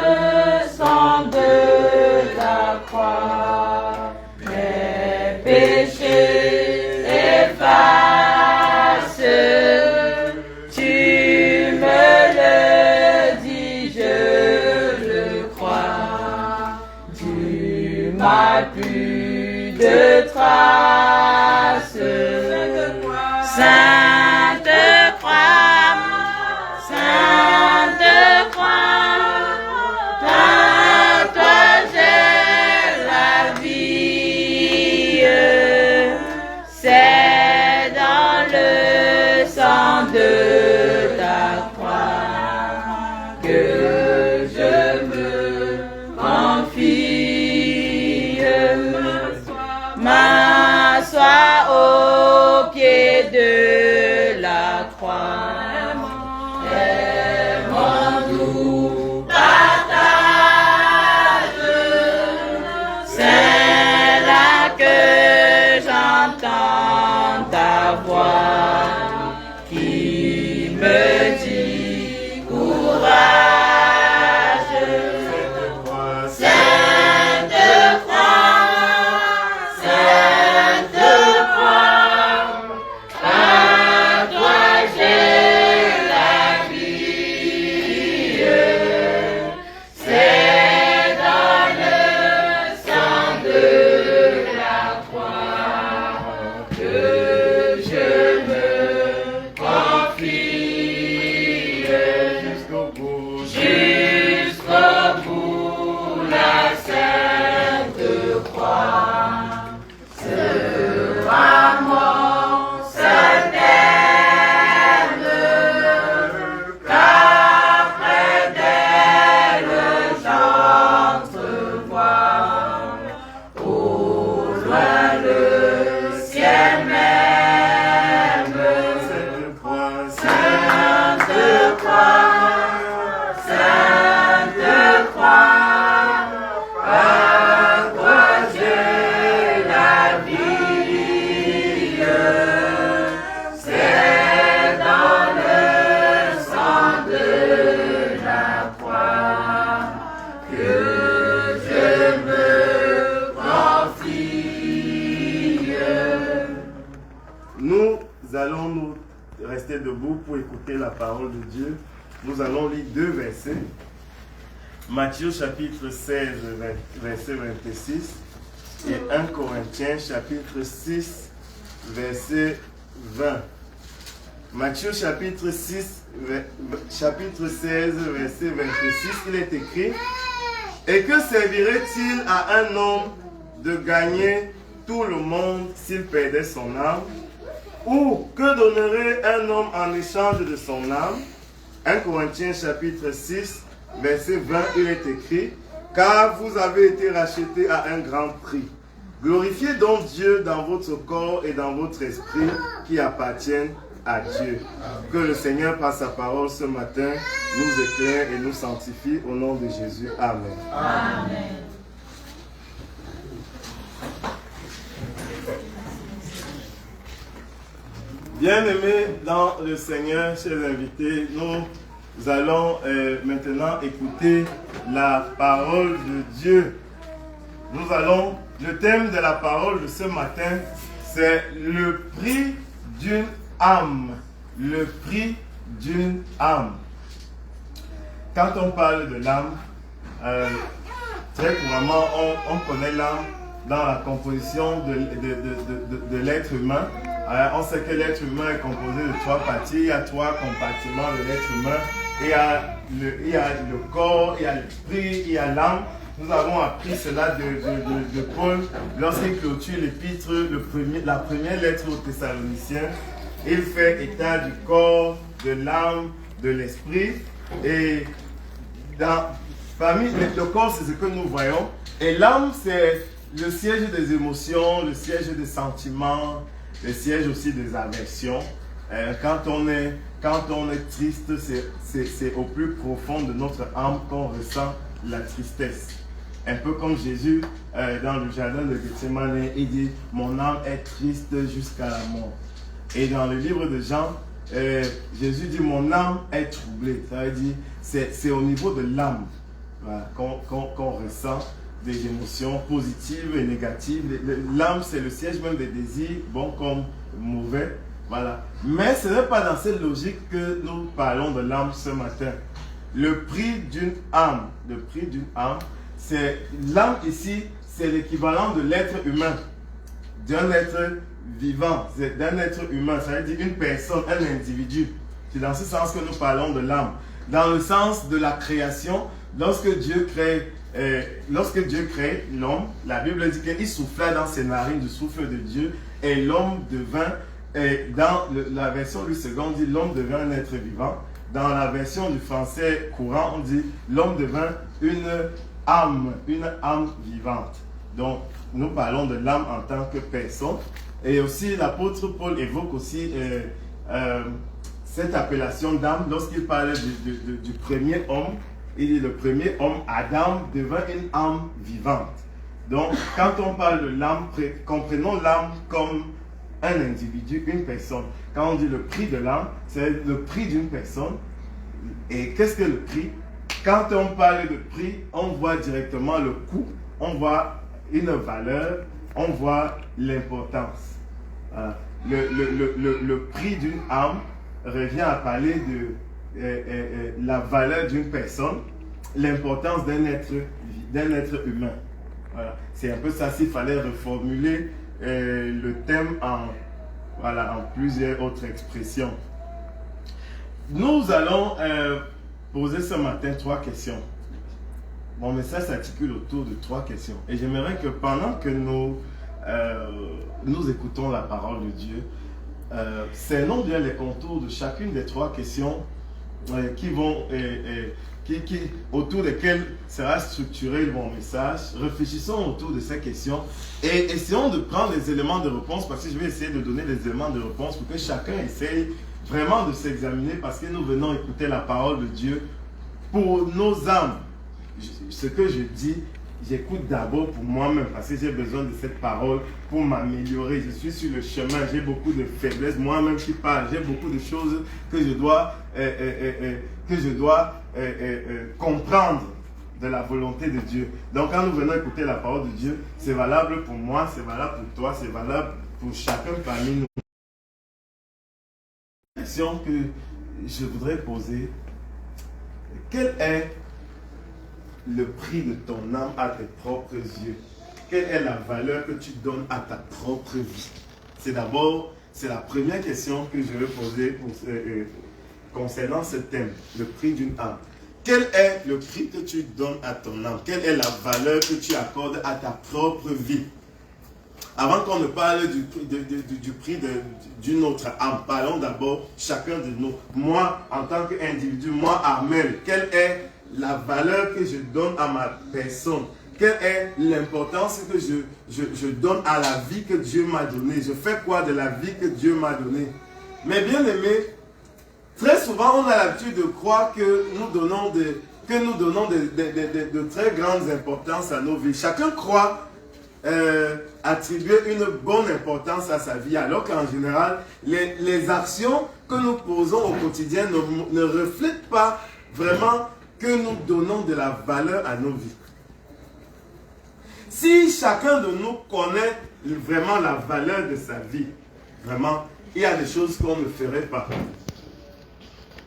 sang de la croix de traces. Sainte Croix, Sainte Croix, par toi j'ai la vie. C'est dans le sang de ta croix que je me confie. M'assois au pied de la croix. Et mon doux partage, c'est là que j'entends ta voix qui me dit courage. Sainte Croix, Sainte Croix, par toi j'ai la vie. C'est dans le sang de la croix que je me confie. Jusqu'au bout, Jusqu'au bout, la Sainte Croix sera mon seul thème, car près d'elle j'entrevois au loin le ciel même. Sainte Croix, Sainte Croix, Sainte Croix, par toi j'ai la vie. C'est dans le sang de la croix que je me confie. nous allons nous rester debout pour écouter la parole de Dieu. Nous allons lire deux versets. Matthieu chapitre 16, verset 26 et 1 Corinthiens chapitre 6, verset 20. Matthieu chapitre 16, verset 26, il est écrit: Et que servirait-il à un homme de gagner tout le monde s'il perdait son âme? Ou que donnerait un homme en échange de son âme? 1 Corinthiens chapitre 6, verset 20, il est écrit: Car vous avez été rachetés à un grand prix. Glorifiez donc Dieu dans votre corps et dans votre esprit qui appartiennent à Dieu. Que le Seigneur, par sa parole ce matin, nous éclaire et nous sanctifie au nom de Jésus. Amen. Amen. Bien-aimés dans le Seigneur, chers invités, nous allons maintenant écouter la parole de Dieu. Le thème de la parole de ce matin, c'est le prix d'une âme. Le prix d'une âme. Quand on parle de l'âme, très couramment, on connaît l'âme dans la composition de l'être humain. On sait que l'être humain est composé de trois parties. Il y a trois compartiments de l'être humain. Il y a le corps, il y a l'esprit, il y a l'âme. Nous avons appris cela de Paul lorsqu'il clôture l'épître, la première lettre aux Thessaloniciens. Il fait état du corps, de l'âme, de l'esprit. Et parmi le corps, c'est ce que nous voyons. Et l'âme, c'est le siège des émotions, le siège des sentiments, le siège aussi des aversions. Quand on est triste, c'est au plus profond de notre âme qu'on ressent la tristesse. Un peu comme Jésus dans le jardin de Gethsémane, il dit: mon âme est triste jusqu'à la mort. Et dans le livre de Jean, Jésus dit: mon âme est troublée. Ça veut dire c'est au niveau de l'âme, voilà, qu'on ressent des émotions positives et négatives. L'âme, c'est le siège même des désirs, bons comme mauvais. Voilà. Mais ce n'est pas dans cette logique que nous parlons de l'âme ce matin. Le prix d'une âme, c'est l'âme ici, c'est l'équivalent de l'être humain. d'un être vivant, d'un être humain, ça veut dire une personne, un individu. C'est dans ce sens que nous parlons de l'âme. Dans le sens de la création, lorsque Dieu crée l'homme, la Bible dit qu'il souffla dans ses narines du souffle de Dieu et l'homme devint, dans la version du second, on dit l'homme devint un être vivant. Dans la version du français courant, on dit l'homme devint une âme vivante. Donc, nous parlons de l'âme en tant que personne. Et aussi, l'apôtre Paul évoque aussi cette appellation d'âme lorsqu'il parlait du premier homme. Il dit le premier homme, Adam, devint une âme vivante. Donc, quand on parle de l'âme, comprenons l'âme comme un individu, une personne. Quand on dit le prix de l'âme, c'est le prix d'une personne. Et qu'est-ce que le prix? Quand on parle de prix, on voit directement le coût, on voit une valeur, on voit l'importance. Le prix d'une âme revient à parler de la valeur d'une personne, l'importance d'un être humain. Voilà. C'est un peu ça s'il fallait reformuler le thème en plusieurs autres expressions. Nous allons poser ce matin 3 questions. Mon message s'articule autour de 3 questions. Et j'aimerais que pendant que nous écoutons la parole de Dieu, cernons bien les contours de chacune des 3 questions autour desquelles sera structuré mon message. Réfléchissons autour de ces questions et essayons de prendre des éléments de réponse, parce que je vais essayer de donner des éléments de réponse pour que chacun essaye vraiment de s'examiner, parce que nous venons écouter la parole de Dieu pour nos âmes. Ce que je dis, j'écoute d'abord pour moi-même, parce que j'ai besoin de cette parole pour m'améliorer. Je suis sur le chemin, j'ai beaucoup de faiblesses. Moi-même qui parle, j'ai beaucoup de choses que je dois comprendre de la volonté de Dieu. Donc quand nous venons écouter la parole de Dieu, c'est valable pour moi, c'est valable pour toi, c'est valable pour chacun parmi nous. La question que je voudrais poser, quel est le prix de ton âme à tes propres yeux? Quelle est la valeur que tu donnes à ta propre vie? C'est la première question que je vais poser concernant ce thème, le prix d'une âme. Quel est le prix que tu donnes à ton âme? Quelle est la valeur que tu accordes à ta propre vie? Avant qu'on ne parle du prix d'une autre âme, parlons d'abord chacun de nous. Moi, en tant qu'individu, moi, Armel, quelle est la valeur que je donne à ma personne? Quelle est l'importance que je donne à la vie que Dieu m'a donnée? Je fais quoi de la vie que Dieu m'a donnée? Mais bien aimé, très souvent on a l'habitude de croire que nous donnons de très grandes importances à nos vies. Chacun croit attribuer une bonne importance à sa vie, alors qu'en général, les actions que nous posons au quotidien ne reflètent pas vraiment que nous donnons de la valeur à nos vies. Si chacun de nous connaît vraiment la valeur de sa vie, vraiment, il y a des choses qu'on ne ferait pas.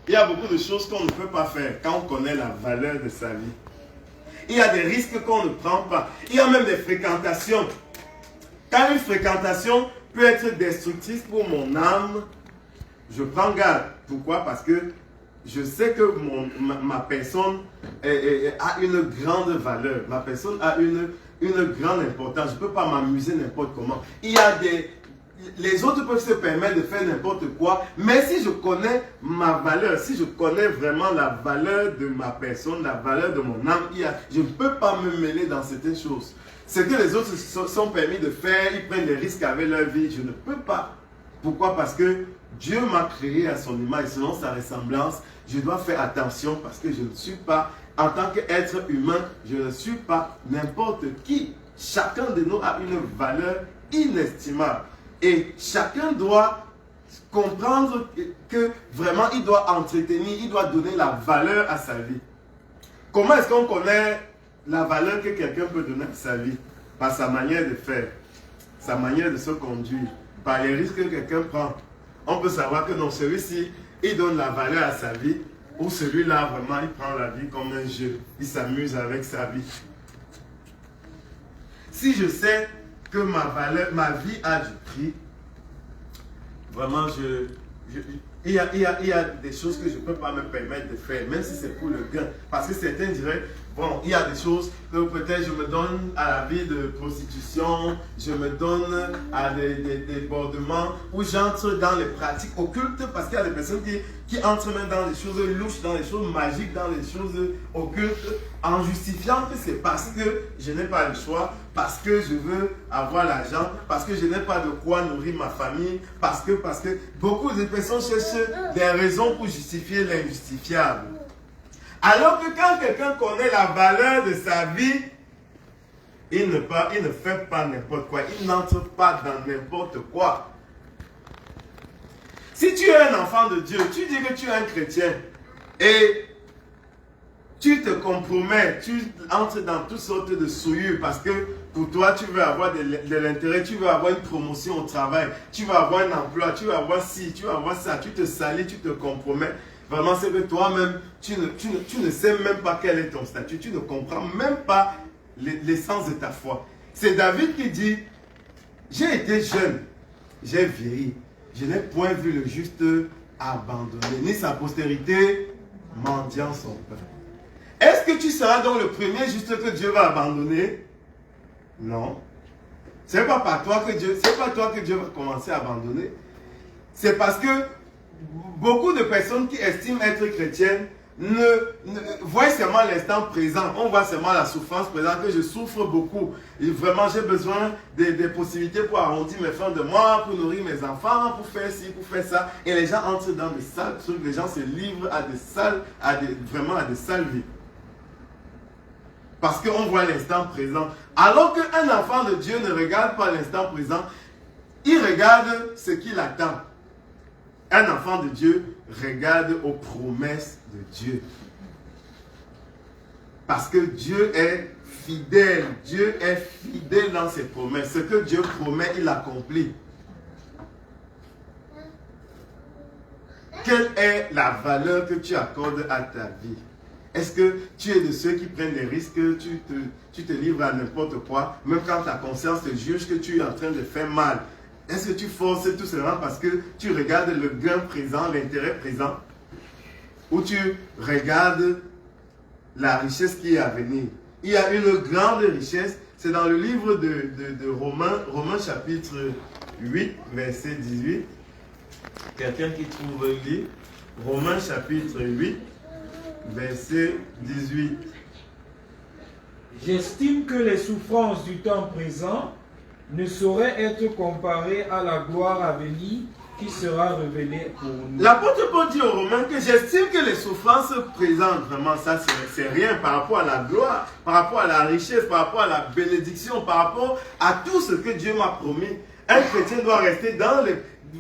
Il y a beaucoup de choses qu'on ne peut pas faire quand on connaît la valeur de sa vie. Il y a des risques qu'on ne prend pas. Il y a même des fréquentations. Quand une fréquentation peut être destructrice pour mon âme, je prends garde. Pourquoi? Parce que je sais que ma personne a une grande valeur. Ma personne a une grande importance. Je ne peux pas m'amuser n'importe comment. Les autres peuvent se permettre de faire n'importe quoi, mais si je connais ma valeur, si je connais vraiment la valeur de ma personne, la valeur de mon âme, je ne peux pas me mêler dans certaines choses. Ce que les autres se sont permis de faire, ils prennent des risques avec leur vie, je ne peux pas. Pourquoi? Parce que Dieu m'a créé à son image, selon sa ressemblance. Je dois faire attention parce que je ne suis pas, en tant qu'être humain, je ne suis pas n'importe qui. Chacun de nous a une valeur inestimable. Et chacun doit comprendre que vraiment il doit entretenir, il doit donner la valeur à sa vie. Comment est-ce qu'on connaît la valeur que quelqu'un peut donner à sa vie? Par sa manière de faire, sa manière de se conduire, par les risques que quelqu'un prend. On peut savoir que non, celui-ci, il donne la valeur à sa vie, ou celui-là, vraiment, il prend la vie comme un jeu. Il s'amuse avec sa vie. Si je sais que ma vie a du prix, vraiment, il y a des choses que je ne peux pas me permettre de faire, même si c'est pour le gain. Parce que certains diraient, bon, il y a des choses que peut-être je me donne à la vie de prostitution, je me donne à des débordements, où j'entre dans les pratiques occultes, parce qu'il y a des personnes qui entrent même dans les choses louches, dans les choses magiques, dans les choses occultes, en justifiant que c'est parce que je n'ai pas le choix, parce que je veux avoir l'argent, parce que je n'ai pas de quoi nourrir ma famille, parce que beaucoup de personnes cherchent des raisons pour justifier l'injustifiable. Alors que quand quelqu'un connaît la valeur de sa vie, il ne fait pas n'importe quoi, il n'entre pas dans n'importe quoi. Si tu es un enfant de Dieu, tu dis que tu es un chrétien et tu te compromets, tu entres dans toutes sortes de souillures parce que pour toi, tu veux avoir de l'intérêt, tu veux avoir une promotion au travail, tu veux avoir un emploi, tu veux avoir ci, tu veux avoir ça, tu te salis, tu te compromets. Vraiment, c'est que toi-même, tu ne sais même pas quel est ton statut, tu ne comprends même pas l'essence de ta foi. C'est David qui dit, j'ai été jeune, j'ai vieilli, je n'ai point vu le juste abandonné, ni sa postérité mendiant son pain. Est-ce que tu seras donc le premier juste que Dieu va abandonner? Non. Ce n'est pas par toi que Dieu va commencer à abandonner. C'est parce que beaucoup de personnes qui estiment être chrétiennes voient seulement l'instant présent. On voit seulement la souffrance présente, que je souffre beaucoup. Et vraiment, j'ai besoin des possibilités pour arrondir mes fins de mois, pour nourrir mes enfants, pour faire ci, pour faire ça. Et les gens entrent dans des sales trucs, les gens se livrent à vraiment à des sales vies. Parce qu'on voit l'instant présent. Alors qu'un enfant de Dieu ne regarde pas l'instant présent, il regarde ce qu'il attend. Un enfant de Dieu regarde aux promesses de Dieu. Parce que Dieu est fidèle. Dieu est fidèle dans ses promesses. Ce que Dieu promet, il accomplit. Quelle est la valeur que tu accordes à ta vie? Est-ce que tu es de ceux qui prennent des risques, tu te livres à n'importe quoi, même quand ta conscience te juge que tu es en train de faire mal? Est-ce que tu forces tout simplement parce que tu regardes le gain présent, l'intérêt présent? Ou tu regardes la richesse qui est à venir? Il y a une grande richesse, c'est dans le livre de Romains chapitre 8, verset 18. Quelqu'un qui trouve le livre, Romains chapitre 8, verset 18. J'estime que les souffrances du temps présent ne sauraient être comparées à la gloire à venir qui sera révélée pour nous. L'apôtre Paul dit aux Romains que j'estime que les souffrances présentes, vraiment ça c'est rien par rapport à la gloire, par rapport à la richesse, par rapport à la bénédiction, par rapport à tout ce que Dieu m'a promis. Un chrétien doit rester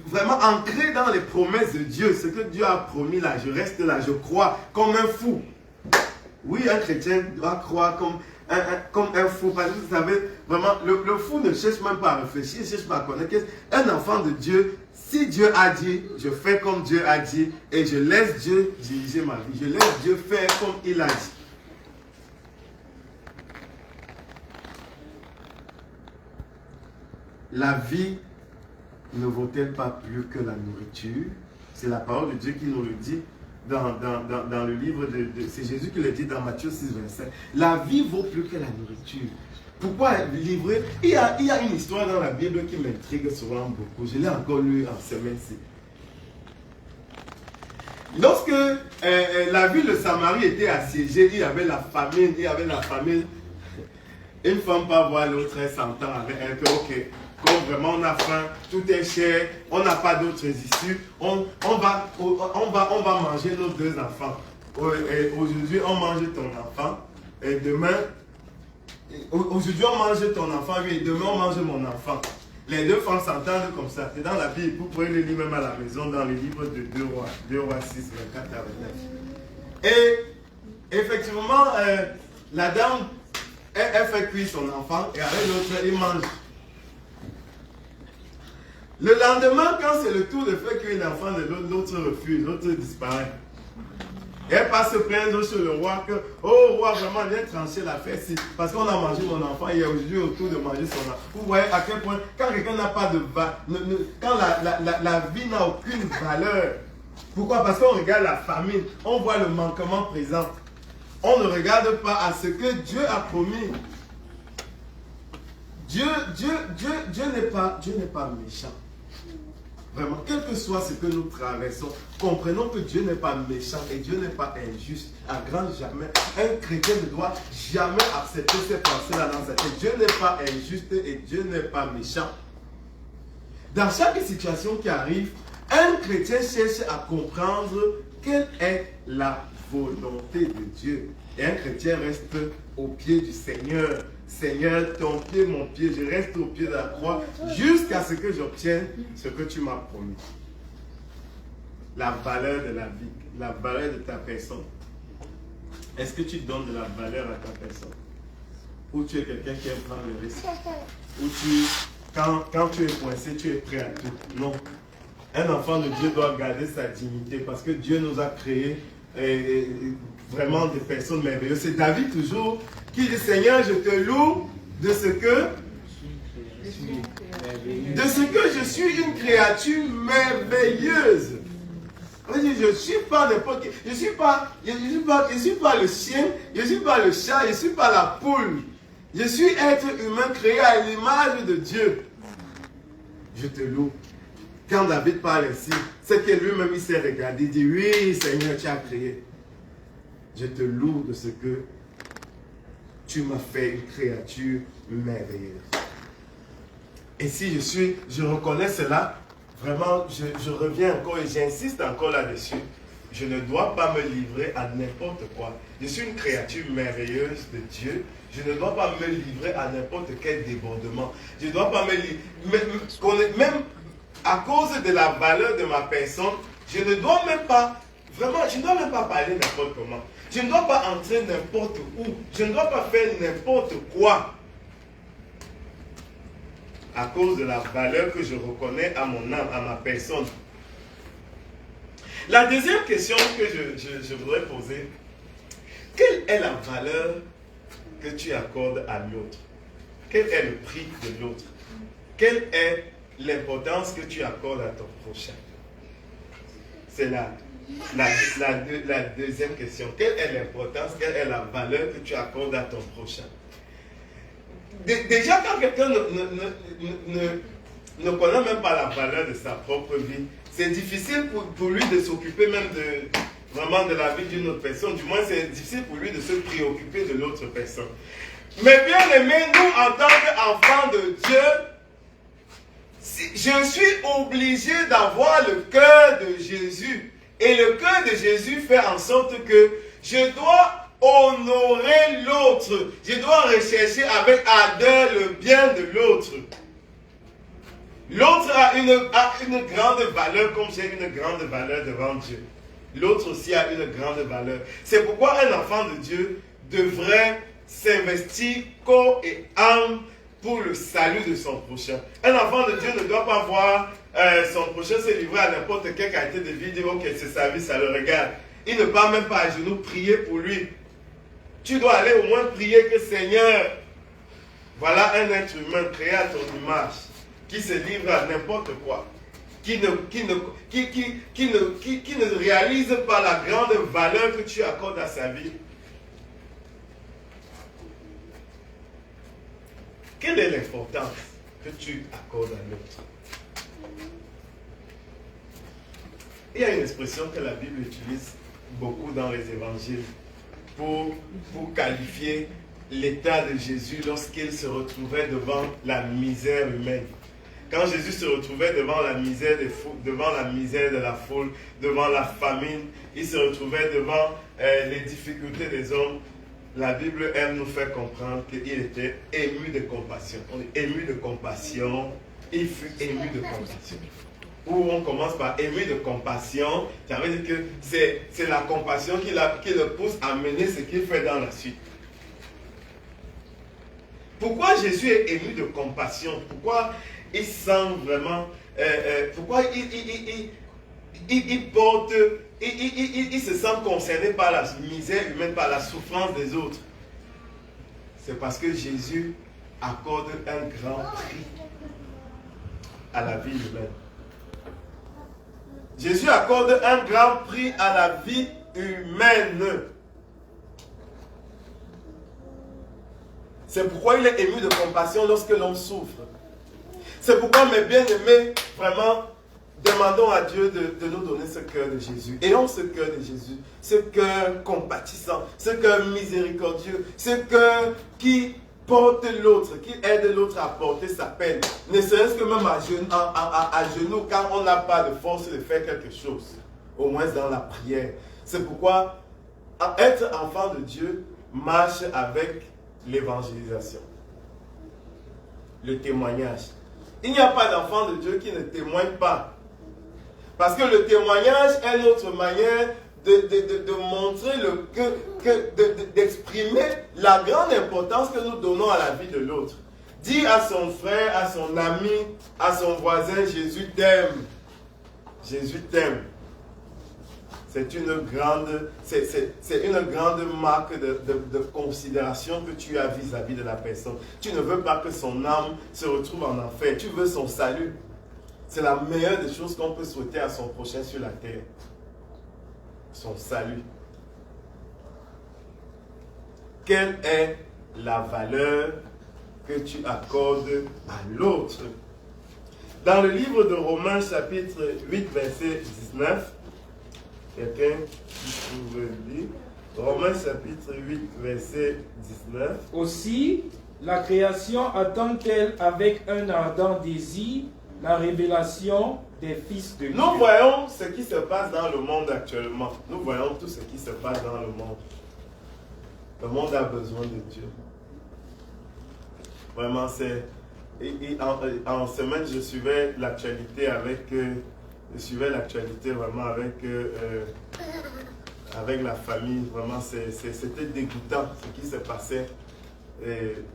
vraiment ancré dans les promesses de Dieu. Ce que Dieu a promis là, je reste là, je crois comme un fou. Oui, un chrétien doit croire comme un fou. Parce que vous savez, vraiment, le fou ne cherche même pas à réfléchir, il ne cherche pas à connaître. Un enfant de Dieu, si Dieu a dit, je fais comme Dieu a dit, et je laisse Dieu diriger ma vie. Je laisse Dieu faire comme il a dit. La vie ne vaut-elle pas plus que la nourriture? C'est la parole de Dieu qui nous le dit dans le livre c'est Jésus qui le dit dans Matthieu 6, 25. La vie vaut plus que la nourriture. Pourquoi livrer? Il y a une histoire dans la Bible qui m'intrigue souvent beaucoup. Je l'ai encore lu en semaine-ci. Lorsque la ville de Samarie était assiégée, il y avait la famine. Une femme part voir l'autre, elle s'entend avec elle que ok, comme vraiment on a faim, tout est cher, on n'a pas d'autres issues, on va manger nos deux enfants. Aujourd'hui on mange ton enfant et demain, aujourd'hui on mange ton enfant et demain on mange mon enfant. Les deux femmes s'entendent comme ça. C'est dans la Bible, vous pouvez le lire même à la maison dans le livre de 2 rois 6, 24 à 29. Et effectivement, la dame, elle fait cuire son enfant et avec l'autre, il mange. Le lendemain, quand c'est le tour de faire cuire l'enfant de l'autre refuse, l'autre disparaît. Et elle passe se plaindre sur le roi que, oh roi, vraiment, viens trancher l'affaire ici. Parce qu'on a mangé mon enfant, il est aujourd'hui autour de manger son enfant. Vous voyez à quel point, quand quelqu'un n'a pas de quand la vie n'a aucune valeur. Pourquoi? Parce qu'on regarde la famine, on voit le manquement présent. On ne regarde pas à ce que Dieu a promis. Dieu n'est pas méchant. Vraiment, quel que soit ce que nous traversons, comprenons que Dieu n'est pas méchant et Dieu n'est pas injuste. À grand jamais, un chrétien ne doit jamais accepter ces pensées-là dans sa tête. Dieu n'est pas injuste et Dieu n'est pas méchant. Dans chaque situation qui arrive, un chrétien cherche à comprendre quelle est la volonté de Dieu. Et un chrétien reste au pied du Seigneur. Seigneur, ton pied, mon pied, je reste au pied de la croix jusqu'à ce que j'obtienne ce que tu m'as promis. La valeur de la vie, la valeur de ta personne. Est-ce que tu donnes de la valeur à ta personne? Ou tu es quelqu'un qui aime prendre le risque? Ou quand tu es coincé, tu es prêt à tout? Non. Un enfant de Dieu doit garder sa dignité parce que Dieu nous a créés vraiment des personnes merveilleuses. C'est David toujours qui dit, Seigneur, je te loue de ce que je suis une créature merveilleuse. Je ne suis pas n'importe qui. Je ne suis pas le chien, je ne suis pas le chat, je ne suis pas la poule. Je suis être humain créé à l'image de Dieu. Je te loue. Quand David parle ainsi, c'est que lui-même il s'est regardé, il dit, oui Seigneur, tu as créé. Je te loue de ce que tu m'as fait une créature merveilleuse. Et si je reconnais cela, vraiment, je reviens encore et j'insiste encore là-dessus. Je ne dois pas me livrer à n'importe quoi. Je suis une créature merveilleuse de Dieu. Je ne dois pas me livrer à n'importe quel débordement. Je ne dois pas me livrer, même à cause de la valeur de ma personne, je ne dois même pas, vraiment, je ne dois même pas parler n'importe comment. Je ne dois pas entrer n'importe où. Je ne dois pas faire n'importe quoi. À cause de la valeur que je reconnais à mon âme, à ma personne. La deuxième question que je voudrais poser, quelle est la valeur que tu accordes à l'autre? Quel est le prix de l'autre? Quelle est l'importance que tu accordes à ton prochain? C'est la deuxième question. Quelle est l'importance, quelle est la valeur que tu accordes à ton prochain? Déjà, quand quelqu'un ne connaît même pas la valeur de sa propre vie, c'est difficile pour lui de s'occuper même vraiment de la vie d'une autre personne. Du moins, c'est difficile pour lui de se préoccuper de l'autre personne. Mais bien aimé, nous, en tant qu'enfants de Dieu, je suis obligé d'avoir le cœur de Jésus. Et le cœur de Jésus fait en sorte que je dois honorer l'autre. Je dois rechercher avec ardeur le bien de l'autre. L'autre a une grande valeur comme j'ai une grande valeur devant Dieu. L'autre aussi a une grande valeur. C'est pourquoi un enfant de Dieu devrait s'investir corps et âme pour le salut de son prochain. Un enfant de Dieu ne doit pas voir son prochain se livrer à n'importe quelle qualité de vie, dire ok, c'est sa vie, ça le regarde. Il ne part même pas à genoux prier pour lui. Tu dois aller au moins prier que Seigneur, voilà un être humain créé à ton image, qui se livre à n'importe quoi, qui ne réalise pas la grande valeur que tu accordes à sa vie. Quelle est l'importance que tu accordes à l'autre? Il y a une expression que la Bible utilise beaucoup dans les évangiles pour qualifier l'état de Jésus lorsqu'il se retrouvait devant la misère humaine. Quand Jésus se retrouvait devant la misère de la foule, devant la famine, il se retrouvait devant les difficultés des hommes. La Bible aime nous faire comprendre qu'il était ému de compassion. On est ému de compassion. Il fut ému de compassion. Où on commence par ému de compassion, ça veut dire que c'est la compassion qui le pousse à mener ce qu'il fait dans la suite. Pourquoi Jésus est ému de compassion? Pourquoi il sent vraiment... pourquoi il porte ils se sentent concernés par la misère humaine, par la souffrance des autres. C'est parce que Jésus accorde un grand prix à la vie humaine. Jésus accorde un grand prix à la vie humaine. C'est pourquoi il est ému de compassion lorsque l'on souffre. C'est pourquoi, mes bien-aimés, vraiment, demandons à Dieu de nous donner ce cœur de Jésus. Ayons ce cœur de Jésus, ce cœur compatissant, ce cœur miséricordieux, ce cœur qui porte l'autre, qui aide l'autre à porter sa peine. Ne serait-ce que même à genoux, quand on n'a pas de force de faire quelque chose. Au moins dans la prière. C'est pourquoi être enfant de Dieu marche avec l'évangélisation. Le témoignage. Il n'y a pas d'enfant de Dieu qui ne témoigne pas. Parce que le témoignage est notre manière de montrer d'exprimer la grande importance que nous donnons à la vie de l'autre. Dire à son frère, à son ami, à son voisin, Jésus t'aime. Jésus t'aime. C'est une grande marque de considération que tu as vis-à-vis de la personne. Tu ne veux pas que son âme se retrouve en enfer. Tu veux son salut. C'est la meilleure des choses qu'on peut souhaiter à son prochain sur la terre. Son salut. Quelle est la valeur que tu accordes à l'autre? Dans le livre de Romains chapitre 8 verset 19, quelqu'un qui pouvait lire, Romains chapitre 8 verset 19. Aussi, la création attend-elle avec un ardent désir la révélation des fils de Dieu. Nous voyons ce qui se passe dans le monde actuellement. Nous voyons tout ce qui se passe dans le monde. Le monde a besoin de Dieu. Vraiment, c'est... En semaine, je suivais l'actualité avec... vraiment avec la famille. Vraiment, c'était dégoûtant ce qui se passait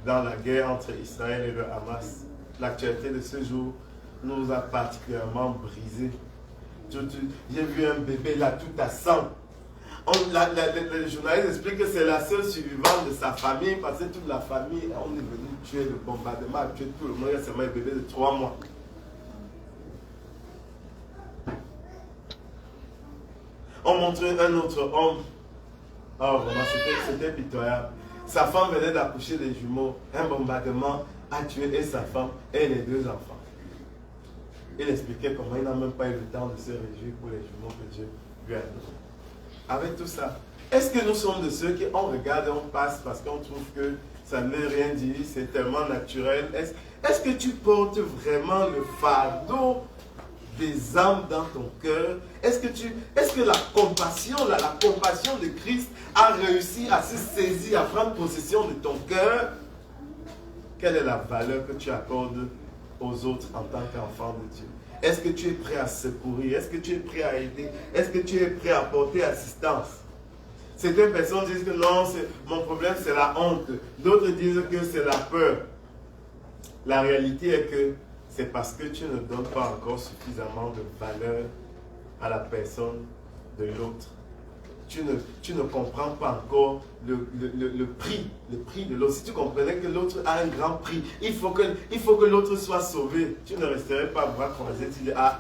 dans la guerre entre Israël et le Hamas. L'actualité de ce jour nous a particulièrement brisé. J'ai vu un bébé là tout à sang. Le journaliste explique que c'est la seule survivante de sa famille parce que toute la famille, on est venu tuer le bombardement, a tué tout le monde. Il y a seulement un bébé de 3 mois. On montrait un autre homme. Oh, vraiment, c'était pitoyable. Sa femme venait d'accoucher des jumeaux. Un bombardement a tué et sa femme et les 2 enfants. Il expliquait comment il n'a même pas eu le temps de se réjouir pour les jumeaux que Dieu lui a donnés. Avec tout ça, est-ce que nous sommes de ceux qui, on regarde et on passe parce qu'on trouve que ça ne veut rien dire, c'est tellement naturel? Est-ce que tu portes vraiment le fardeau des âmes dans ton cœur? Est-ce que la compassion de Christ a réussi à se saisir, à prendre possession de ton cœur? Quelle est la valeur que tu accordes aux autres en tant qu'enfant de Dieu? Est-ce que tu es prêt à secourir? Est-ce que tu es prêt à aider? Est-ce que tu es prêt à apporter assistance? Certaines personnes disent que non, mon problème c'est la honte. D'autres disent que c'est la peur. La réalité est que c'est parce que tu ne donnes pas encore suffisamment de valeur à la personne de l'autre. Tu ne comprends pas encore le prix de l'autre. Si tu comprenais que l'autre a un grand prix, il faut que l'autre soit sauvé. Tu ne resterais pas bras croisés, tu dis, ah,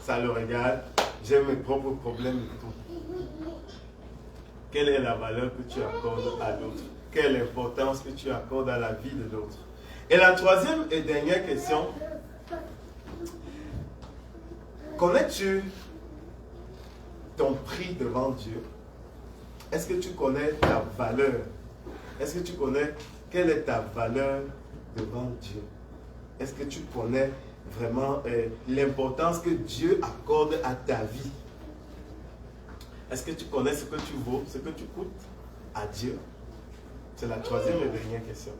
ça le regarde, j'ai mes propres problèmes et tout. Quelle est la valeur que tu accordes à l'autre? Quelle est l'importance que tu accordes à la vie de l'autre? Et la troisième et dernière question, connais-tu ton prix devant Dieu? Est-ce que tu connais ta valeur? Est-ce que tu connais quelle est ta valeur devant Dieu? Est-ce que tu connais vraiment l'importance que Dieu accorde à ta vie? Est-ce que tu connais ce que tu vaux, ce que tu coûtes à Dieu? C'est la troisième et dernière question.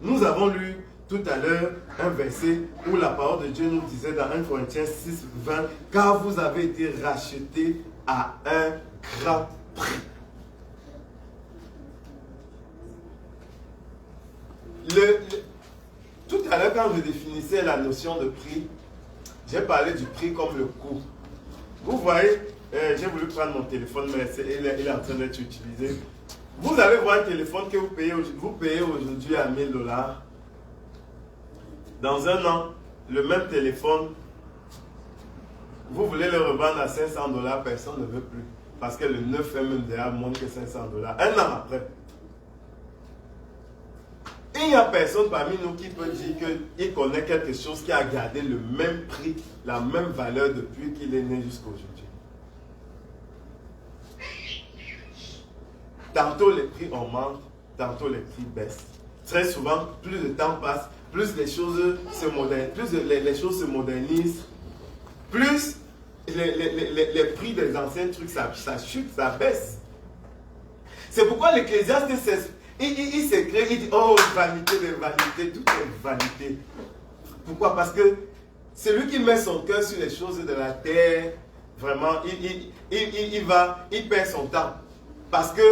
Nous avons lu tout à l'heure un verset où la parole de Dieu nous disait dans 1 Corinthiens 6, 20, « Car vous avez été rachetés à un grand prix. » Tout à l'heure, quand je définissais la notion de prix, j'ai parlé du prix comme le coût. Vous voyez, j'ai voulu prendre mon téléphone, mais il est en train d'être utilisé. Vous allez voir un téléphone que vous payez aujourd'hui à $1000. Dans un an, le même téléphone, vous voulez le revendre à $500, personne ne veut plus. Parce que le neuf est même déjà moins que $500. Un an après. Il n'y a personne parmi nous qui peut dire qu'il connaît quelque chose qui a gardé le même prix, la même valeur depuis qu'il est né jusqu'à aujourd'hui. Tantôt les prix augmentent, tantôt les prix baissent. Très souvent, plus le temps passe, plus les choses se modernisent, plus les prix des anciens trucs, ça chute, ça baisse. C'est pourquoi l'Ecclésiaste, il s'écrit, il dit, oh, vanité de vanité, tout est vanité. Pourquoi? Parce que celui qui met son cœur sur les choses de la terre, vraiment, il perd son temps. Parce que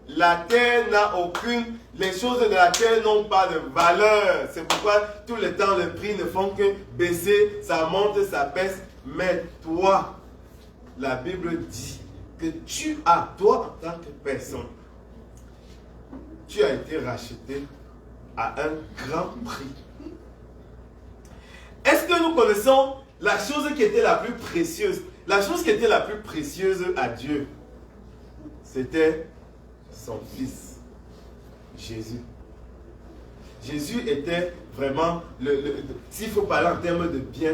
la terre n'a aucune, les choses de la terre n'ont pas de valeur. C'est pourquoi tout le temps les prix ne font que baisser, ça monte, ça baisse. Mais toi, la Bible dit que toi en tant que personne, tu as été racheté à un grand prix. Est-ce que nous connaissons la chose qui était la plus précieuse? La chose qui était la plus précieuse à Dieu, c'était son Fils, Jésus. Jésus était vraiment, s'il faut parler en termes de bien,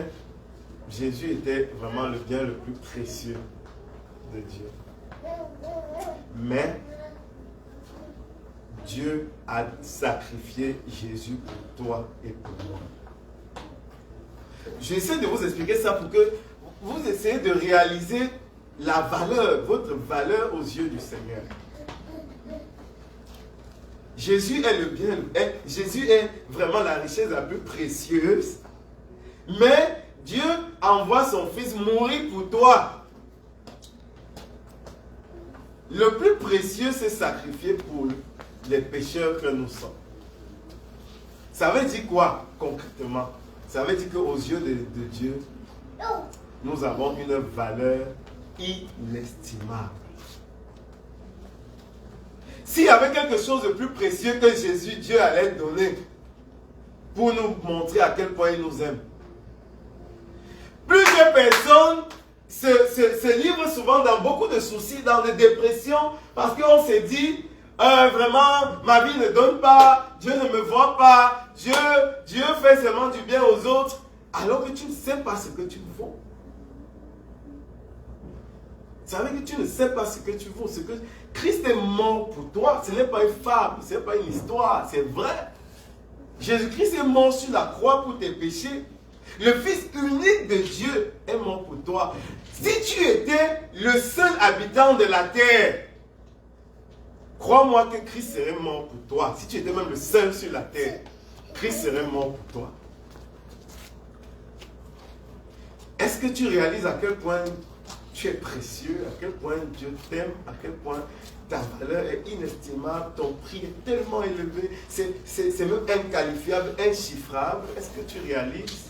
Jésus était vraiment le bien le plus précieux de Dieu. Mais Dieu a sacrifié Jésus pour toi et pour moi. J'essaie de vous expliquer ça pour que vous essayez de réaliser la valeur, votre valeur aux yeux du Seigneur. Jésus est le bien, Jésus est vraiment la richesse la plus précieuse, mais Dieu envoie son Fils mourir pour toi. Le plus précieux, c'est sacrifier pour les pécheurs que nous sommes. Ça veut dire quoi concrètement? Ça veut dire qu'aux yeux de Dieu, nous avons une valeur inestimable. S'il y avait quelque chose de plus précieux que Jésus, Dieu allait donner pour nous montrer à quel point il nous aime. Plusieurs personnes se livrent souvent dans beaucoup de soucis, dans des dépressions, parce qu'on s'est dit, vraiment, ma vie ne donne pas, Dieu ne me voit pas, Dieu fait seulement du bien aux autres, alors que tu ne sais pas ce que tu vaux. Ça veut dire que tu ne sais pas ce que tu vaux. Christ est mort pour toi. Ce n'est pas une fable, ce n'est pas une histoire, c'est vrai. Jésus-Christ est mort sur la croix pour tes péchés. Le Fils unique de Dieu est mort pour toi. Si tu étais le seul habitant de la terre, crois-moi que Christ serait mort pour toi. Si tu étais même le seul sur la terre, Christ serait mort pour toi. Est-ce que tu réalises à quel point tu es précieux, à quel point Dieu t'aime, à quel point ta valeur est inestimable, ton prix est tellement élevé, c'est même inqualifiable, inchiffrable. Est-ce que tu réalises?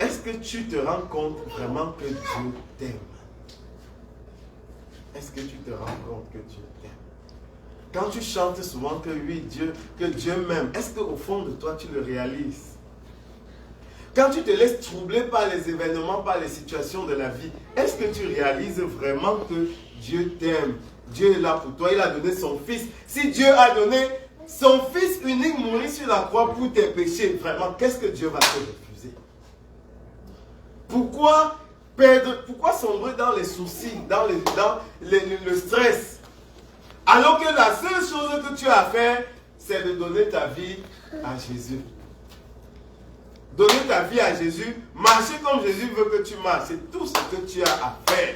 Est-ce que tu te rends compte vraiment que Dieu t'aime? Est-ce que tu te rends compte que Dieu t'aime? Quand tu chantes souvent que oui, que Dieu m'aime, est-ce qu'au fond de toi tu le réalises? Quand tu te laisses troubler par les événements, par les situations de la vie, est-ce que tu réalises vraiment que Dieu t'aime? Dieu est là pour toi, il a donné son Fils. Si Dieu a donné son Fils unique mourir sur la croix pour tes péchés, vraiment, qu'est-ce que Dieu va te refuser? Pourquoi sombrer dans les soucis, dans le stress, alors que la seule chose que tu as à faire, c'est de donner ta vie à Jésus? Donner ta vie à Jésus, marcher comme Jésus veut que tu marches, c'est tout ce que tu as à faire.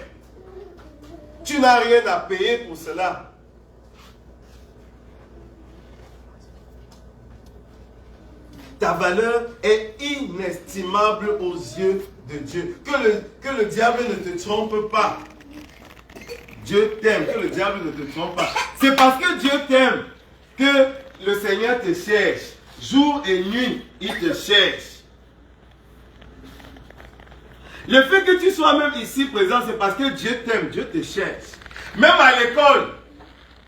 Tu n'as rien à payer pour cela. Ta valeur est inestimable aux yeux de Dieu. Que le diable ne te trompe pas. Dieu t'aime, que le diable ne te trompe pas. C'est parce que Dieu t'aime que le Seigneur te cherche. Jour et nuit, il te cherche. Le fait que tu sois même ici présent, c'est parce que Dieu t'aime, Dieu te cherche. Même à l'école,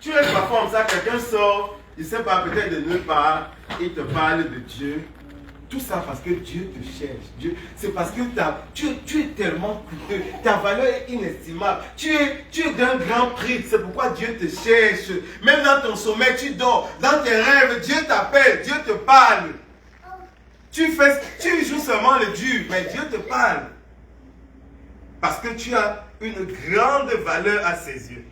tu es parfois comme ça, quelqu'un sort, il ne sait pas, peut-être de nulle part, il te parle de Dieu. Tout ça parce que Dieu te cherche. C'est parce que tu es tellement coûteux. Ta valeur est inestimable. Tu es d'un grand prix. C'est pourquoi Dieu te cherche. Même dans ton sommeil, tu dors. Dans tes rêves, Dieu t'appelle. Dieu te parle. Tu joues seulement le dur, mais Dieu te parle. Parce que tu as une grande valeur à ses yeux.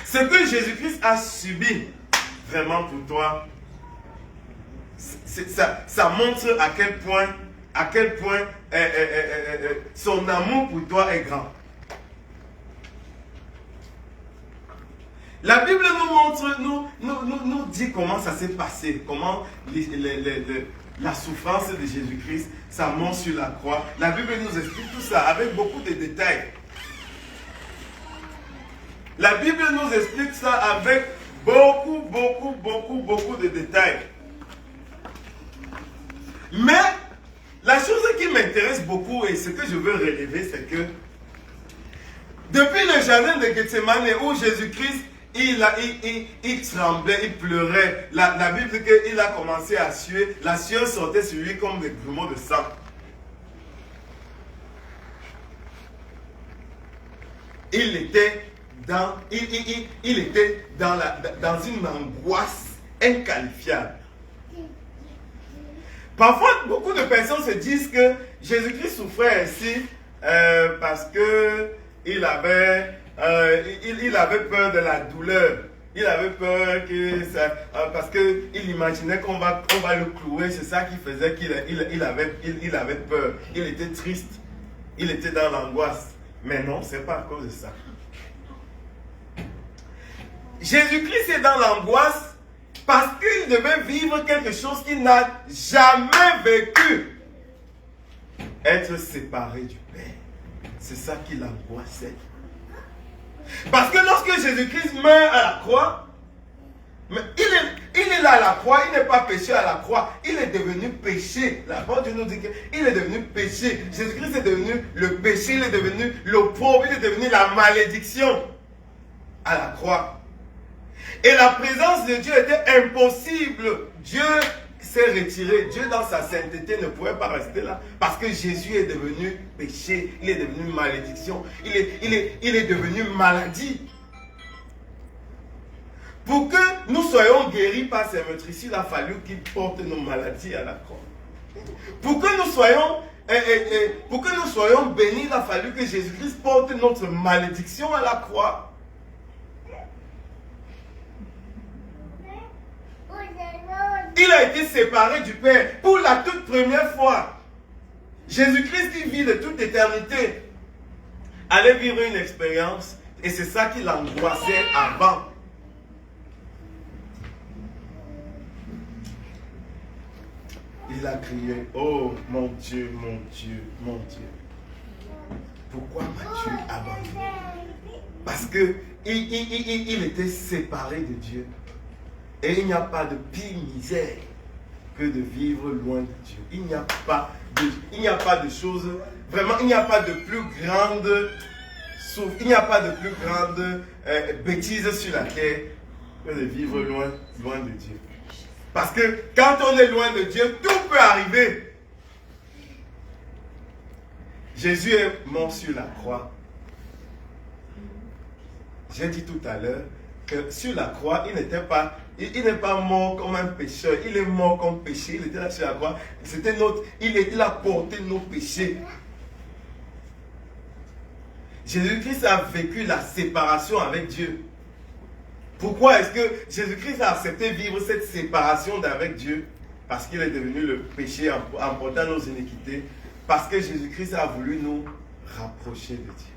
Ce que Jésus-Christ a subi vraiment pour toi, ça montre à quel point son amour pour toi est grand. La Bible nous montre, nous dit comment ça s'est passé, comment la souffrance de Jésus-Christ, sa mort sur la croix. La Bible nous explique tout ça avec beaucoup de détails. La Bible nous explique ça avec beaucoup de détails. Mais la chose qui m'intéresse beaucoup et ce que je veux relever, c'est que depuis le jardin de Gethsemane où Jésus-Christ, il tremblait, il pleurait. La Bible dit qu'il a commencé à suer. La sueur sortait sur lui comme des grumeaux de sang. Il était dans une angoisse inqualifiable. Parfois, beaucoup de personnes se disent que Jésus-Christ souffrait ainsi parce qu'il avait peur de la douleur. Il avait peur parce qu'il imaginait qu'on va le clouer. C'est ça qui faisait qu'il avait peur. Il était triste. Il était dans l'angoisse. Mais non, ce n'est pas à cause de ça. Jésus-Christ est dans l'angoisse parce qu'il devait vivre quelque chose qu'il n'a jamais vécu. Être séparé du Père. C'est ça qui l'angoissait. Parce que lorsque Jésus-Christ meurt à la croix, mais il est là à la croix, il n'est pas péché à la croix, il est devenu péché. La parole de Dieu nous dit qu'il est devenu péché. Jésus-Christ est devenu le péché, il est devenu l'opprobre, il est devenu la malédiction à la croix. Et la présence de Dieu était impossible. Dieu s'est retiré. Dieu dans sa sainteté ne pouvait pas rester là. Parce que Jésus est devenu péché. Il est devenu malédiction. Il est devenu maladie. Pour que nous soyons guéris par ces meurtrissures, il a fallu qu'il porte nos maladies à la croix. Pour que nous soyons bénis, il a fallu que Jésus-Christ porte notre malédiction à la croix. Il a été séparé du Père pour la toute première fois. Jésus-Christ qui vit de toute éternité allait vivre une expérience et c'est ça qui l'angoissait avant. Il a crié, oh mon Dieu, mon Dieu, mon Dieu. Pourquoi m'as-tu abandonné? Parce que il était séparé de Dieu. Et il n'y a pas de pire misère que de vivre loin de Dieu. Il n'y a pas de chose, vraiment, il n'y a pas de plus grande souffrance, il n'y a pas de plus grande bêtise sur la terre que de vivre loin de Dieu. Parce que quand on est loin de Dieu, tout peut arriver. Jésus est mort sur la croix. J'ai dit tout à l'heure que sur la croix, il n'est pas mort comme un pécheur, il est mort comme péché, il était là sur la croix, il a porté nos péchés. Jésus-Christ a vécu la séparation avec Dieu. Pourquoi est-ce que Jésus-Christ a accepté vivre cette séparation avec Dieu? Parce qu'il est devenu le péché en portant nos iniquités, parce que Jésus-Christ a voulu nous rapprocher de Dieu.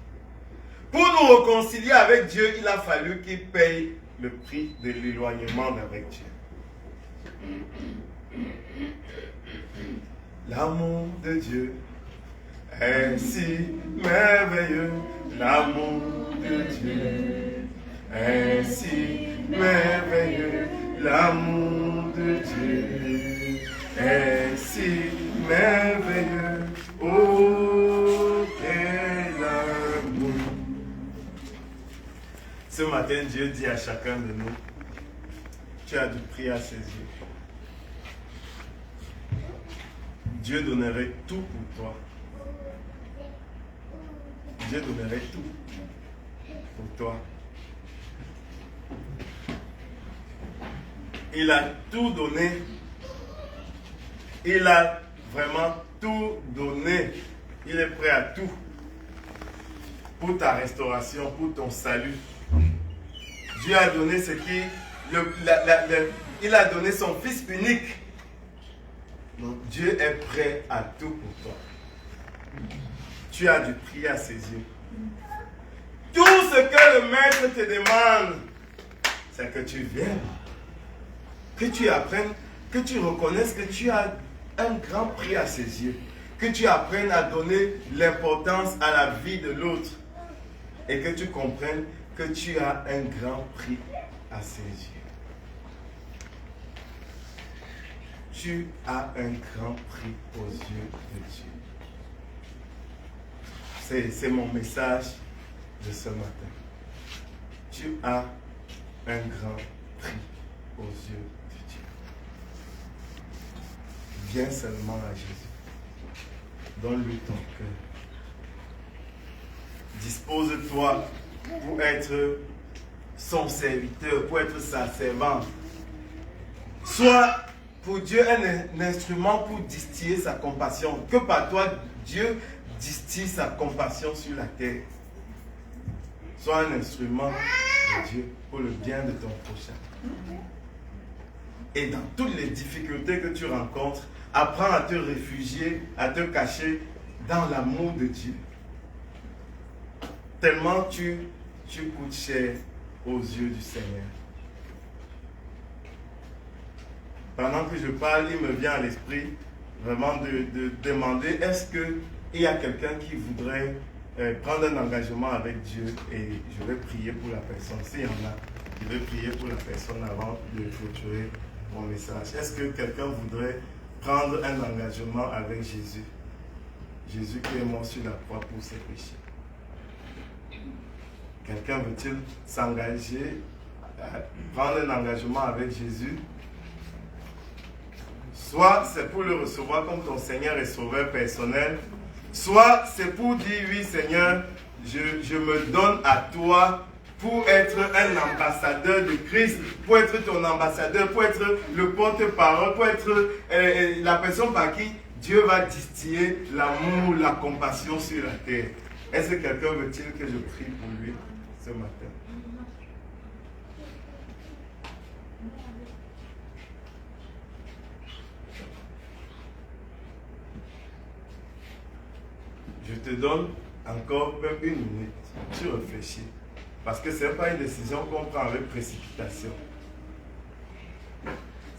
Pour nous réconcilier avec Dieu, il a fallu qu'il paye le prix de l'éloignement avec Dieu. L'amour de Dieu est si merveilleux. L'amour de Dieu est si merveilleux. L'amour de Dieu est si merveilleux. Oh, Ce matin, Dieu dit à chacun de nous, tu as du prix à ses yeux. Dieu donnerait tout pour toi. Dieu donnerait tout pour toi. Il a tout donné. Il a vraiment tout donné. Il est prêt à tout. Pour ta restauration, pour ton salut. Dieu a donné ce qui... il a donné son Fils unique. Donc Dieu est prêt à tout pour toi. Tu as du prix à ses yeux. Tout ce que le maître te demande, c'est que tu viennes. Que tu apprennes, que tu reconnaisses que tu as un grand prix à ses yeux. Que tu apprennes à donner l'importance à la vie de l'autre. Et que tu comprennes que tu as un grand prix à ses yeux. Tu as un grand prix aux yeux de Dieu. C'est mon message de ce matin. Tu as un grand prix aux yeux de Dieu. Viens seulement à Jésus. Donne-lui ton cœur. Dispose-toi pour être son serviteur, pour être sa servante. Sois pour Dieu un instrument pour distiller sa compassion. Que par toi, Dieu distille sa compassion sur la terre. Sois un instrument de Dieu pour le bien de ton prochain. Et dans toutes les difficultés que tu rencontres, apprends à te réfugier, à te cacher dans l'amour de Dieu. Tellement tu coûtes cher aux yeux du Seigneur. Pendant que je parle, il me vient à l'esprit vraiment de demander, est-ce qu'il y a quelqu'un qui voudrait prendre un engagement avec Dieu, et je vais prier pour la personne. S'il y en a, je vais prier pour la personne avant de clôturer mon message. Est-ce que quelqu'un voudrait prendre un engagement avec Jésus? Jésus qui est mort sur la croix pour ses péchés. Quelqu'un veut-il s'engager, prendre un engagement avec Jésus? Soit c'est pour le recevoir comme ton Seigneur et Sauveur personnel, soit c'est pour dire, oui Seigneur, je me donne à toi pour être un ambassadeur de Christ, pour être ton ambassadeur, pour être le porte-parole, pour être la personne par qui Dieu va distiller l'amour, la compassion sur la terre. Est-ce que quelqu'un veut-il que je prie pour lui ce matin? Je te donne encore même une minute. Tu réfléchis. Parce que ce n'est pas une décision qu'on prend avec précipitation.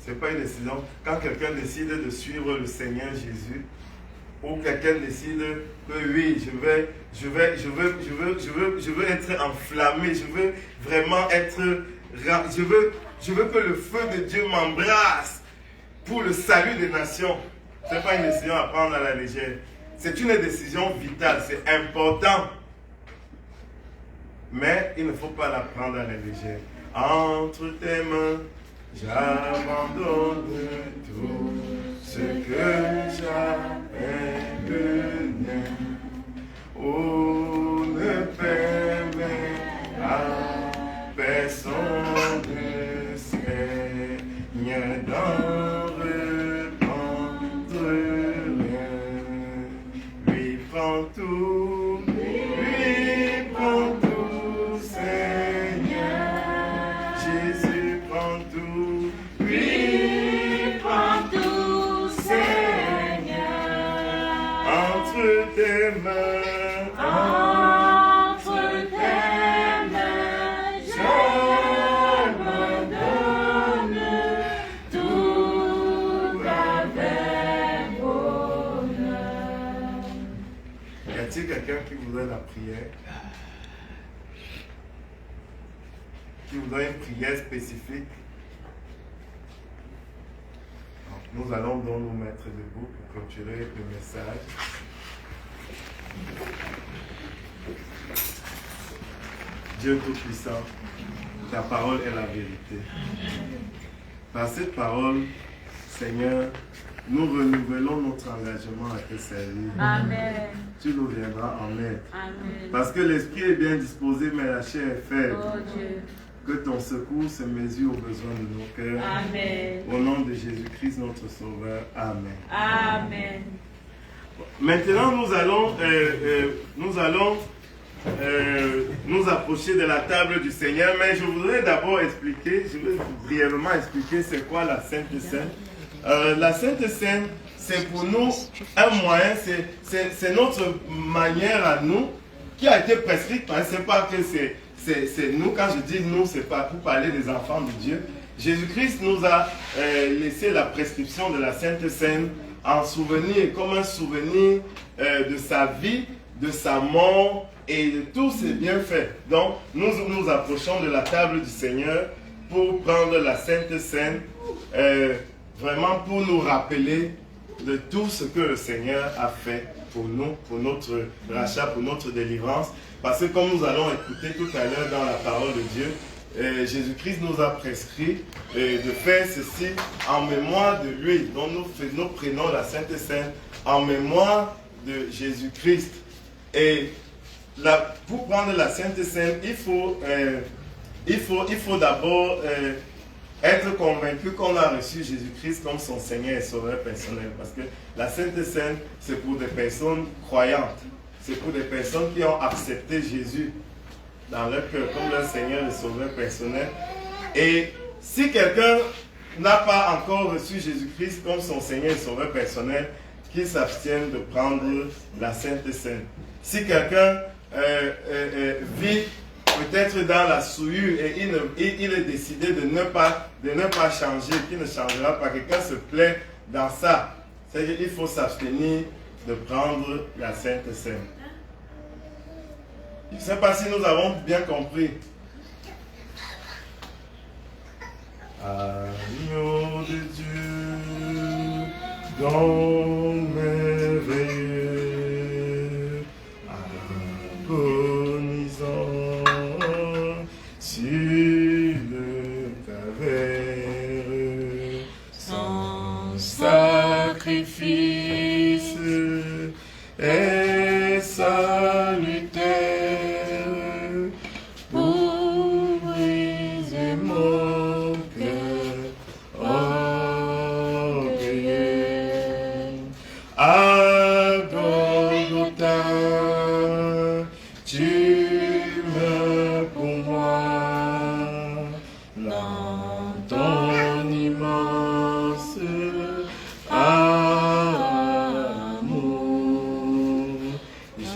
Ce n'est pas une décision. Quand quelqu'un décide de suivre le Seigneur Jésus, ou quelqu'un décide que oui, je veux être enflammé, je veux vraiment être, je veux que le feu de Dieu m'embrasse pour le salut des nations. Ce n'est pas une décision à prendre à la légère. C'est une décision vitale, c'est important. Mais il ne faut pas la prendre à la légère. Entre tes mains, j'abandonne tout ce que j'avais de mien. Oh, ne permets à personne, Seigneur, d'en répandre rien. Lui prend tout, lui prend tout, Seigneur. Jésus prend tout, lui prend tout, Seigneur. Entre tes mains, j'abandonne tout avec bonheur. Y a-t-il quelqu'un qui voudrait la prière? Qui voudrait une prière spécifique? Nous allons donc nous mettre debout pour clôturer le message. Dieu Tout-Puissant, ta parole est la vérité. Par cette parole, Seigneur, nous renouvelons notre engagement à te servir. Amen. Tu nous viendras en aide. Amen. Parce que l'esprit est bien disposé, mais la chair est faible. Oh Dieu. Que ton secours se mesure aux besoins de nos cœurs. Amen. Au nom de Jésus-Christ, notre Sauveur. Amen. Amen. Maintenant, nous allons nous approcher de la table du Seigneur, mais je voudrais d'abord expliquer, je vais brièvement expliquer c'est quoi la Sainte Seine. La Sainte Seine, c'est pour nous un moyen, c'est notre manière à nous qui a été prescrite. C'est pas que c'est nous, quand je dis nous, c'est pas pour parler des enfants de Dieu. Jésus-Christ nous a laissé la prescription de la Sainte Seine en souvenir, comme un souvenir de sa vie, de sa mort et de tous ses bienfaits. Donc, nous nous approchons de la table du Seigneur pour prendre la Sainte Seine, vraiment pour nous rappeler de tout ce que le Seigneur a fait pour nous, pour notre rachat, pour notre délivrance. Parce que comme nous allons écouter tout à l'heure dans la parole de Dieu, Jésus-Christ nous a prescrit de faire ceci en mémoire de lui. Donc nous prenons la Sainte Seine en mémoire de Jésus-Christ. Et pour prendre la Sainte Seine, il faut d'abord être convaincu qu'on a reçu Jésus-Christ comme son Seigneur et Sauveur personnel. Parce que la Sainte Seine, c'est pour des personnes croyantes. C'est pour des personnes qui ont accepté Jésus dans leur cœur comme leur Seigneur et Sauveur personnel. Et si quelqu'un n'a pas encore reçu Jésus-Christ comme son Seigneur et Sauveur personnel, qu'il s'abstienne de prendre la Sainte Seine. Si quelqu'un vit peut-être dans la souillure et il est décidé de ne pas changer, qu'il ne changera pas, quelqu'un se plaît dans ça, c'est-à-dire qu'il faut s'abstenir de prendre la Sainte Seine. Je ne sais pas si nous avons bien compris. Agneau de Dieu, don merveilleux, agonisant sur le calvaire, son sacrifice est salutaire pour briser mon cœur orgueilleux. À Golgotha, tu meurs pour moi dans ton immense amour.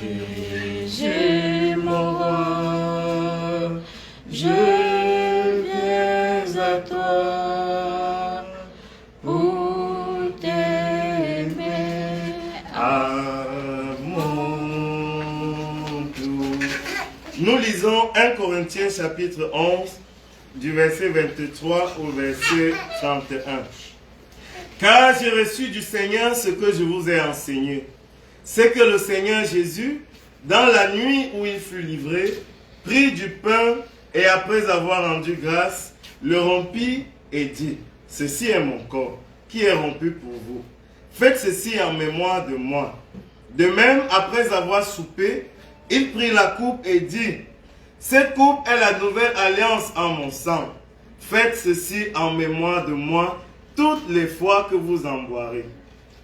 Jésus, mon roi, je viens à toi pour t'aimer à mon tour. Nous lisons 1 Corinthiens chapitre 11 du verset 23 au verset 31. Car j'ai reçu du Seigneur ce que je vous ai enseigné. C'est que le Seigneur Jésus, dans la nuit où il fut livré, prit du pain et après avoir rendu grâce, le rompit et dit, « Ceci est mon corps, qui est rompu pour vous. Faites ceci en mémoire de moi. » De même, après avoir soupé, il prit la coupe et dit, « Cette coupe est la nouvelle alliance en mon sang. Faites ceci en mémoire de moi toutes les fois que vous en boirez.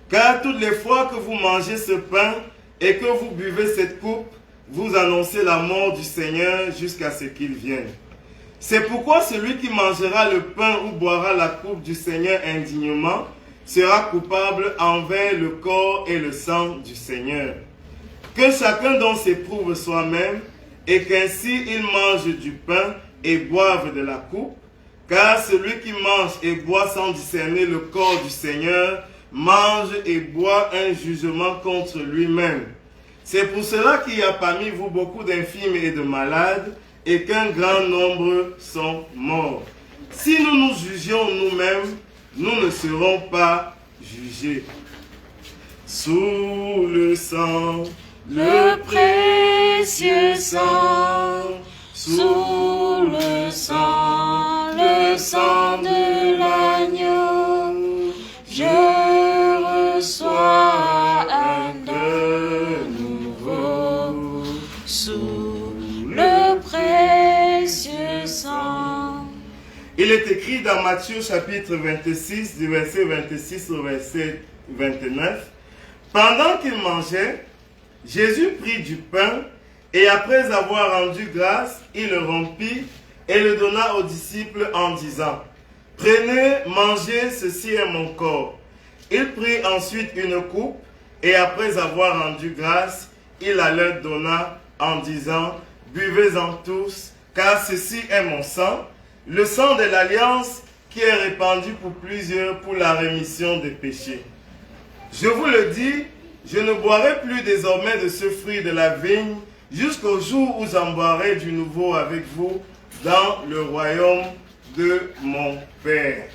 Car toutes les fois que vous mangez ce pain et que vous buvez cette coupe, vous annoncez la mort du Seigneur jusqu'à ce qu'il vienne. C'est pourquoi celui qui mangera le pain ou boira la coupe du Seigneur indignement sera coupable envers le corps et le sang du Seigneur. Que chacun donc s'éprouve soi-même et qu'ainsi il mange du pain et boive de la coupe, car celui qui mange et boit sans discerner le corps du Seigneur mange et boit un jugement contre lui-même. C'est pour cela qu'il y a parmi vous beaucoup d'infirmes et de malades, et qu'un grand nombre sont morts. Si nous nous jugions nous-mêmes, nous ne serons pas jugés. Sous le sang, le précieux sang, sous le sang de l'agneau, je reçois un don nouveau, sous le précieux sang. Il est écrit dans Matthieu chapitre 26, du verset 26 au verset 29. Pendant qu'il mangeait, Jésus prit du pain et après avoir rendu grâce, il le rompit et le donna aux disciples en disant, « Prenez, mangez, ceci est mon corps. » Il prit ensuite une coupe et après avoir rendu grâce, il la leur donna en disant, « Buvez-en tous, car ceci est mon sang, le sang de l'alliance qui est répandu pour plusieurs pour la rémission des péchés. Je vous le dis, je ne boirai plus désormais de ce fruit de la vigne jusqu'au jour où j'en boirai du nouveau avec vous dans le royaume de mon Père. »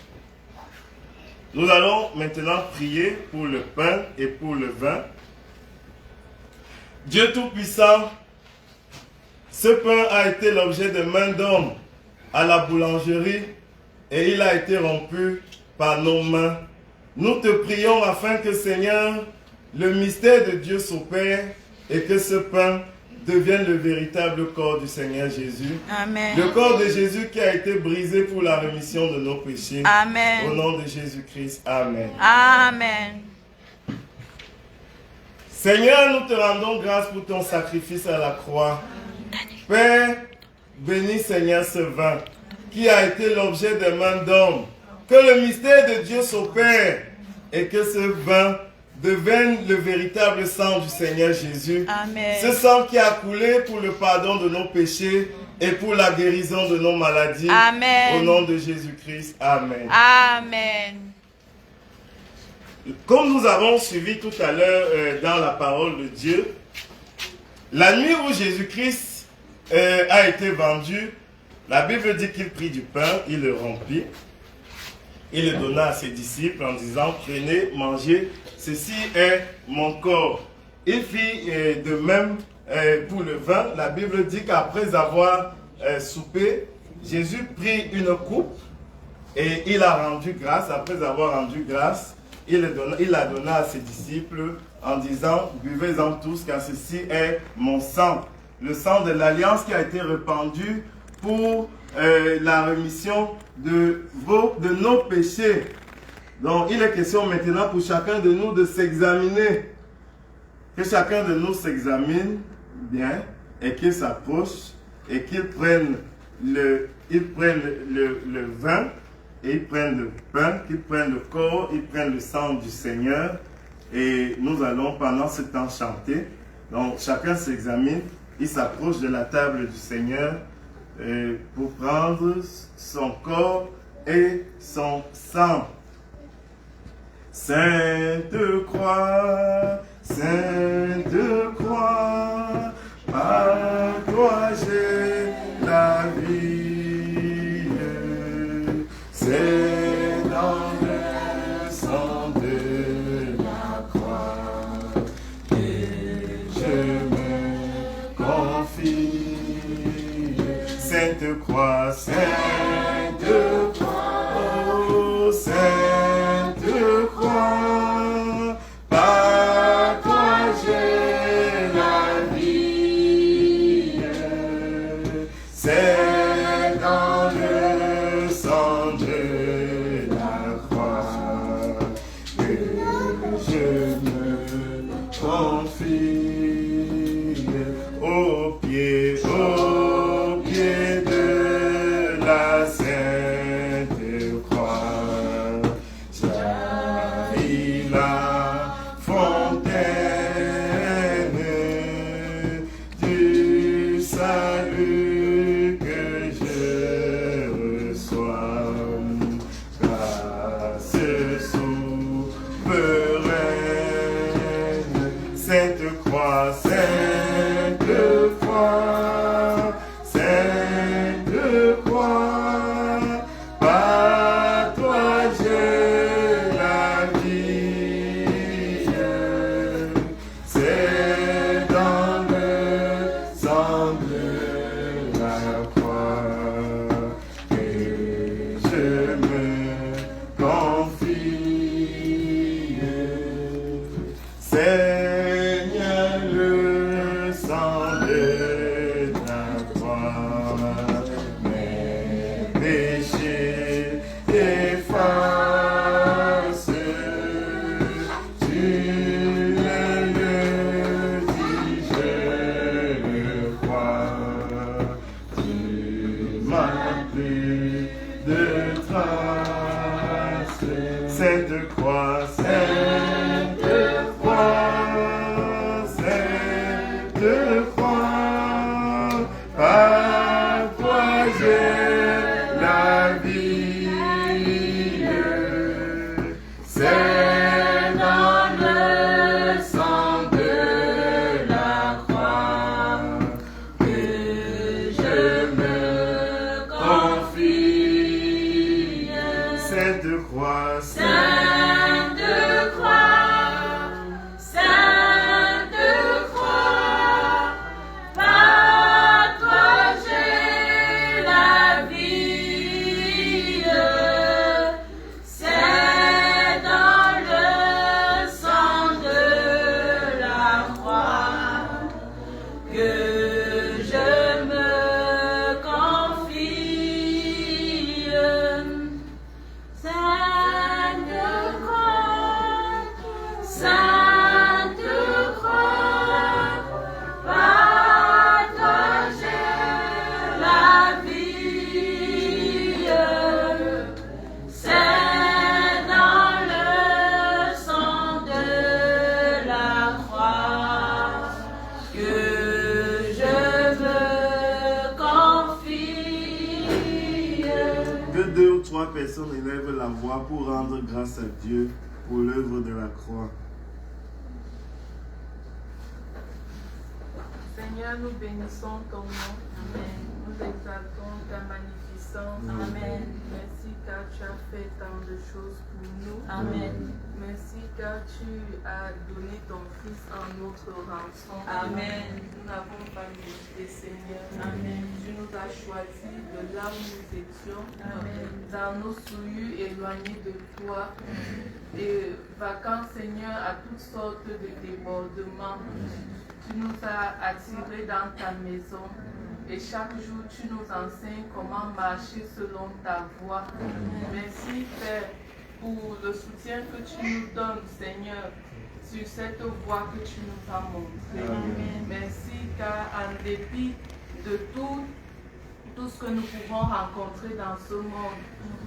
Nous allons maintenant prier pour le pain et pour le vin. Dieu Tout-Puissant, ce pain a été l'objet de main d'homme à la boulangerie et il a été rompu par nos mains. Nous te prions afin que, Seigneur, le mystère de Dieu s'opère et que ce pain devienne le véritable corps du Seigneur Jésus. Amen. Le corps de Jésus qui a été brisé pour la rémission de nos péchés. Amen. Au nom de Jésus-Christ. Amen. Amen. Seigneur, nous te rendons grâce pour ton sacrifice à la croix. Père, bénis Seigneur ce vin qui a été l'objet des mains d'hommes. Que le mystère de Dieu s'opère et que ce vin devienne le véritable sang du Seigneur Jésus. Amen. Ce sang qui a coulé pour le pardon de nos péchés et pour la guérison de nos maladies. Amen. Au nom de Jésus-Christ. Amen. Amen. Comme nous avons suivi tout à l'heure dans la parole de Dieu, la nuit où Jésus-Christ a été vendu, la Bible dit qu'il prit du pain, il le rompit, il le donna à ses disciples en disant, « Prenez, mangez, ceci est mon corps. » Il fit de même pour le vin. La Bible dit qu'après avoir soupé, Jésus prit une coupe et il a rendu grâce. Après avoir rendu grâce, il la donna à ses disciples en disant, « Buvez-en tous, car ceci est mon sang. » Le sang de l'alliance qui a été répandu pour la rémission de nos péchés. Donc, il est question maintenant pour chacun de nous de s'examiner. Que chacun de nous s'examine bien et qu'il s'approche et qu'il prenne le vin et il prenne le pain, qu'il prenne le corps, il prenne le sang du Seigneur. Et nous allons pendant ce temps chanter. Donc, chacun s'examine, il s'approche de la table du Seigneur pour prendre son corps et son sang. Sainte croix, par toi j'ai la vie. C'est dans le sang de la croix que je me confie. Sainte croix, oh Sainte croix, par toi j'ai la vie. C'est dans le sang de la croix que je me confie. Au pied de la Sainte Croix, Sainte Croix, Sainte Croix, par toi j'ai la vie. C'est dans le sang de la croix que je me confie. Sainte Croix, Sainte Croix, Sainte Croix, par toi j'ai la vie. C'est dans le sang de la croix que je me confie. Sainte Croix, Sainte Croix, par toi j'ai la vie. C'est dans le sang de la croix que je me confie. que 2 ou 3 personnes élèvent la voix pour rendre grâce à Dieu pour l'œuvre de la croix. Seigneur, nous bénissons ton nom. Amen. Nous exaltons ta magnificence. Amen. Merci car tu as fait tant de choses pour nous. Amen. Merci car tu as donné ton Fils en notre rançon. Amen. Nous n'avons pas mérité, Seigneur. Amen. Tu nous as choisis de là où nous étions, Amen. dans nos souillures éloignés de toi, et vacants, Seigneur, à toutes sortes de débordements. Tu nous as attirés dans ta maison. Et chaque jour, tu nous enseignes comment marcher selon ta voie. Merci, Père, pour le soutien que tu nous donnes, Seigneur, sur cette voie que tu nous as montrée. Merci, car en dépit de tout ce que nous pouvons rencontrer dans ce monde,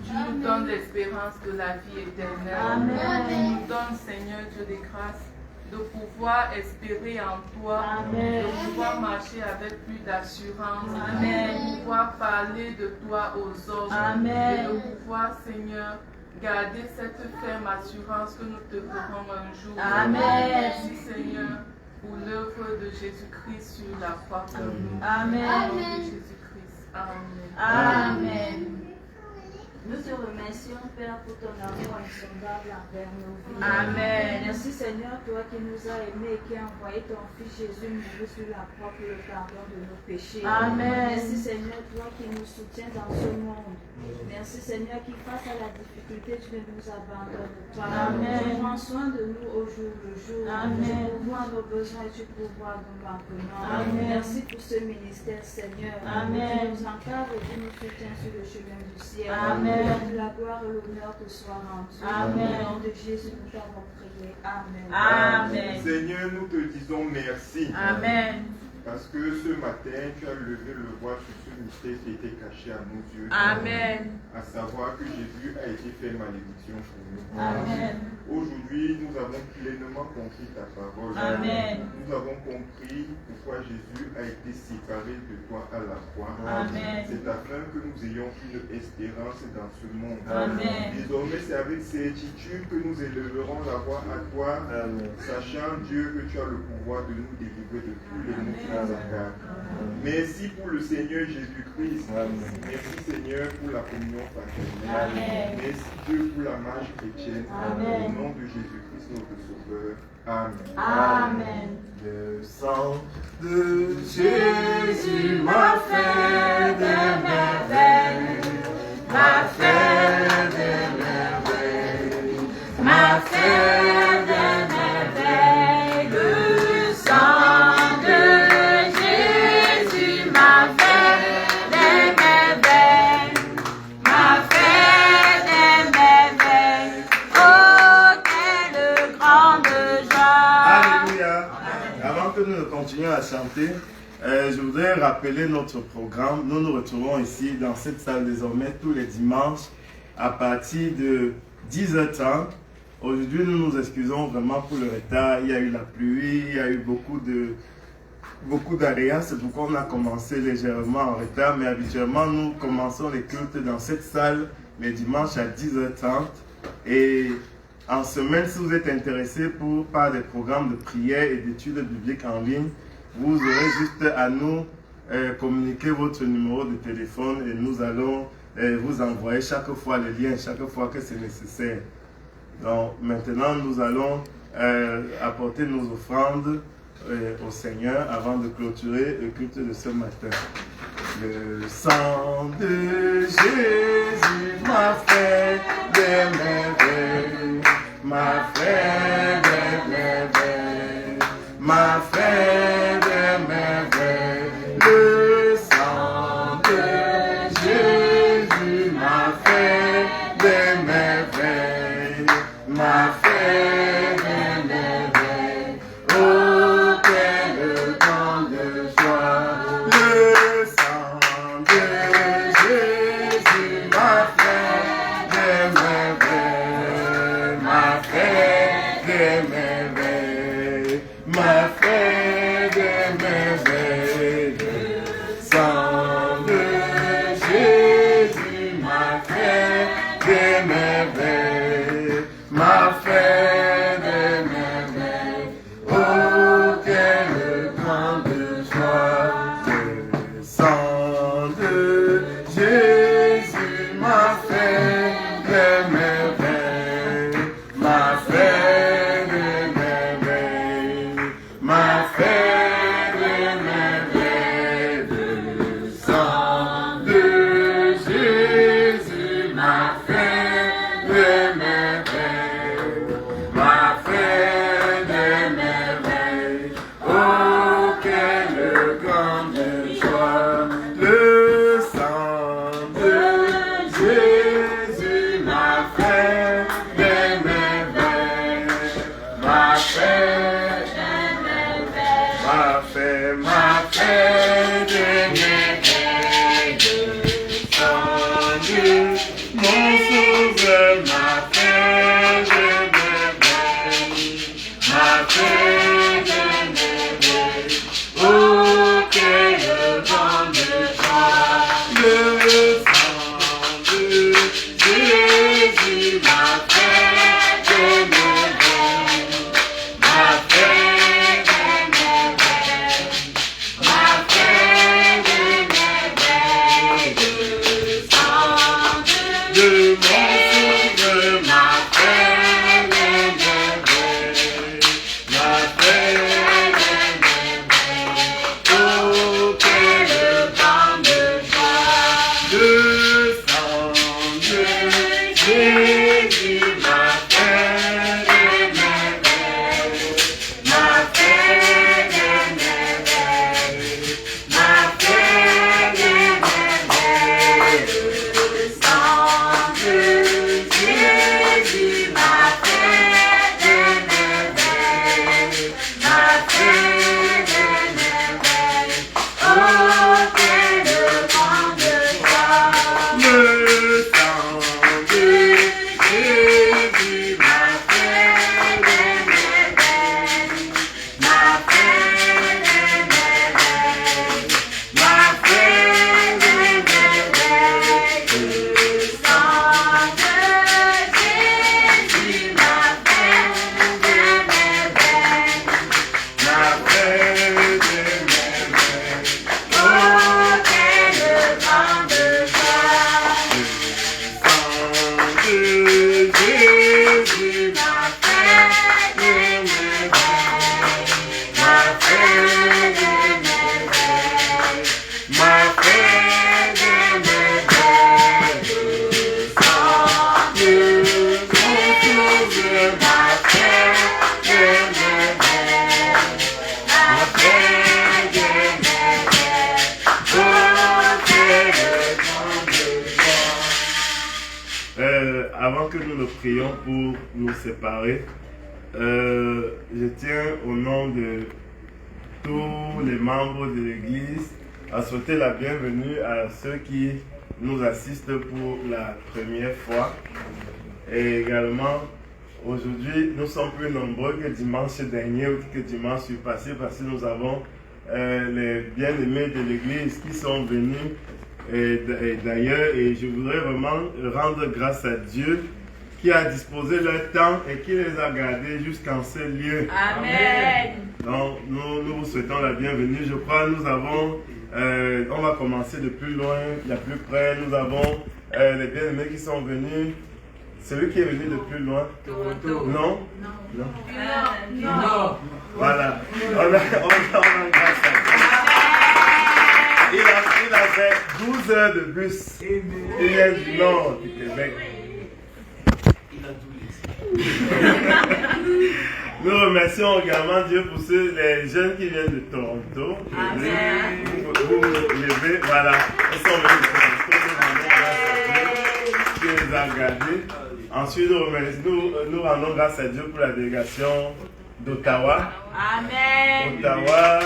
tu nous donnes l'espérance de la vie éternelle. Amen. Tu nous donnes, Seigneur Dieu des grâces, de pouvoir espérer en toi, Amen. de pouvoir marcher avec plus d'assurance, Amen. de pouvoir parler de toi aux autres, Amen. et de pouvoir, Seigneur, garder cette ferme assurance que nous te verrons un jour. Amen. Merci, Seigneur, pour l'œuvre de Jésus-Christ sur la croix pour nous. Amen. Au nom de Jésus-Christ. Amen. Amen. Nous te remercions, Père, pour ton amour insondable envers nos vies. Amen. Merci, Seigneur, toi qui nous as aimés et qui as envoyé ton Fils Jésus mourir sur la croix pour le pardon de nos péchés. Amen. Merci, Seigneur, toi qui nous soutiens dans ce monde. Merci, Seigneur, qui face à la difficulté, tu ne nous abandonnes pas. Amen. Tu prends soin de nous au jour le jour. Amen. Tu pourvois nos besoins et tu pourvois nos manquements. Amen. Merci pour ce ministère, Seigneur. Amen. Tu nous encadres et tu nous soutiens sur le chemin du ciel. Amen. Que la gloire et l'honneur te soient rendus. Amen. Au nom de Jésus, nous t'avons prié. Amen. Amen. Seigneur, nous te disons merci. Amen. Parce que ce matin, tu as levé le voile sur ce mystère qui était caché à nos yeux. Amen. À savoir que Jésus a été fait malédiction pour nous. Amen. Aujourd'hui, nous avons pleinement compris ta parole. Amen. Nous avons compris pourquoi Jésus a été séparé de toi à la croix. Amen. C'est afin que nous ayons une espérance dans ce monde. Amen. Désormais, c'est avec certitude que nous élèverons la voix à toi, sachant, Dieu, que tu as le pouvoir de nous délivrer de tous les maux qui nous accablent. Merci pour le Seigneur Jésus-Christ. Merci, Seigneur, pour la communion fraternelle. Amen. Merci, Dieu, pour la marche chrétienne. Amen. Au nom de Jésus-Christ, notre Sauveur. Amen. Amen. Le sang de Jésus m'a fait des merveilles, M'a fait des merveilles, m'a fait des merveilles. Le sang de Jésus m'a fait des merveilles, m'a fait des merveilles. Oh, quelle grande joie! Alléluia. Avant que nous ne continuions à chanter, je voudrais rappeler notre programme. Nous nous retrouvons ici dans cette salle désormais tous les dimanches à partir de 10h30. Aujourd'hui, nous nous excusons vraiment pour le retard. Il y a eu la pluie, il y a eu beaucoup d'aléas. C'est pourquoi on a commencé légèrement en retard. Mais habituellement, nous commençons les cultes dans cette salle les dimanches à 10h30. Et en semaine, si vous êtes intéressé par des programmes de prière et d'études bibliques en ligne, vous aurez juste à nous communiquer votre numéro de téléphone et nous allons vous envoyer chaque fois le lien, chaque fois que c'est nécessaire. Donc maintenant, nous allons apporter nos offrandes au Seigneur avant de clôturer le culte de ce matin. Le sang de Jésus m'a fait des merveilles, m'a fait des merveilles, m'a fait des merveilles. Le sang de Jésus m'a fait des merveilles, m'a fait des merveilles. Oh, quel temps de joie. Le sang de Jésus m'a fait des merveilles, m'a fait des merveilles, m'a fait des merveilles. Le sang de Jésus m'a fait des merveilles, m'a fait des merveilles. Oh, quelle grande joie. Le sang de Jésus m'a fait des merveilles, m'a fait des merveilles, m'a fait des merveilles. Le sang de Jésus m'a fait des merveilles, m'a fait des merveilles. Oh, quelle grande joie. Le sang de Jésus m'a fait des merveilles, m'a fait des merveilles, m'a fait des merveilles. Le sang de mon sauveur m'a fait des merveilles, m'a fait des merveilles. Oh, quelle grande joie. Le sang de Jésus m'a fait des merveilles, m'a fait des merveilles, m'a fait des merveilles. Le sang de mon sauveur m'a fait des merveilles, m'a fait des merveilles. Oh, quelle grande joie. Le sang de Jésus m'a fait des merveilles, m'a fait des merveilles, m'a fait des merveilles. Le sang de Jésus m'a fait des merveilles, m'a fait des merveilles. Oh, quelle grande joie. Le sang de Jésus m'a fait des merveilles, m'a fait des merveilles, m'a fait des merveilles. Le sang de Jésus m'a fait des merveilles, m'a fait des merveilles. Oh, quelle grande joie. Le sang de Jésus m'a fait des merveilles, m'a fait des merveilles, m'a fait des merveilles. Le sang de mon sauveur m'a fait des merveilles, m'a fait des merveilles. Oh, quelle grande joie. Avant que nous ne prions pour nous séparer, je tiens au nom de tous les membres de l'Église à souhaiter la bienvenue à ceux qui nous assistent pour la première fois. Et également, aujourd'hui, nous sommes plus nombreux que dimanche dernier ou que dimanche passé parce que nous avons les bien-aimés de l'église qui sont venus d'ailleurs. Et je voudrais vraiment rendre grâce à Dieu qui a disposé leur temps et qui les a gardés jusqu'en ce lieu. Amen. Donc, nous vous souhaitons la bienvenue. Je crois nous avons, on va commencer de plus loin, de plus près. Nous avons les bien-aimés qui sont venus. Celui qui est venu de plus loin. Toronto. Non? Non. Voilà. On a grâce à Dieu. Il a fait 12 heures de bus. Il vient du nord du Québec. Nous remercions également Dieu pour les jeunes qui viennent de Toronto. Amen. Vous levez, voilà. Ils sont venus de Toronto. Nous rendons grâce à Dieu qui les a gardés. Ensuite, nous rendons grâce à Dieu pour la délégation d'Ottawa. Amen. Ottawa.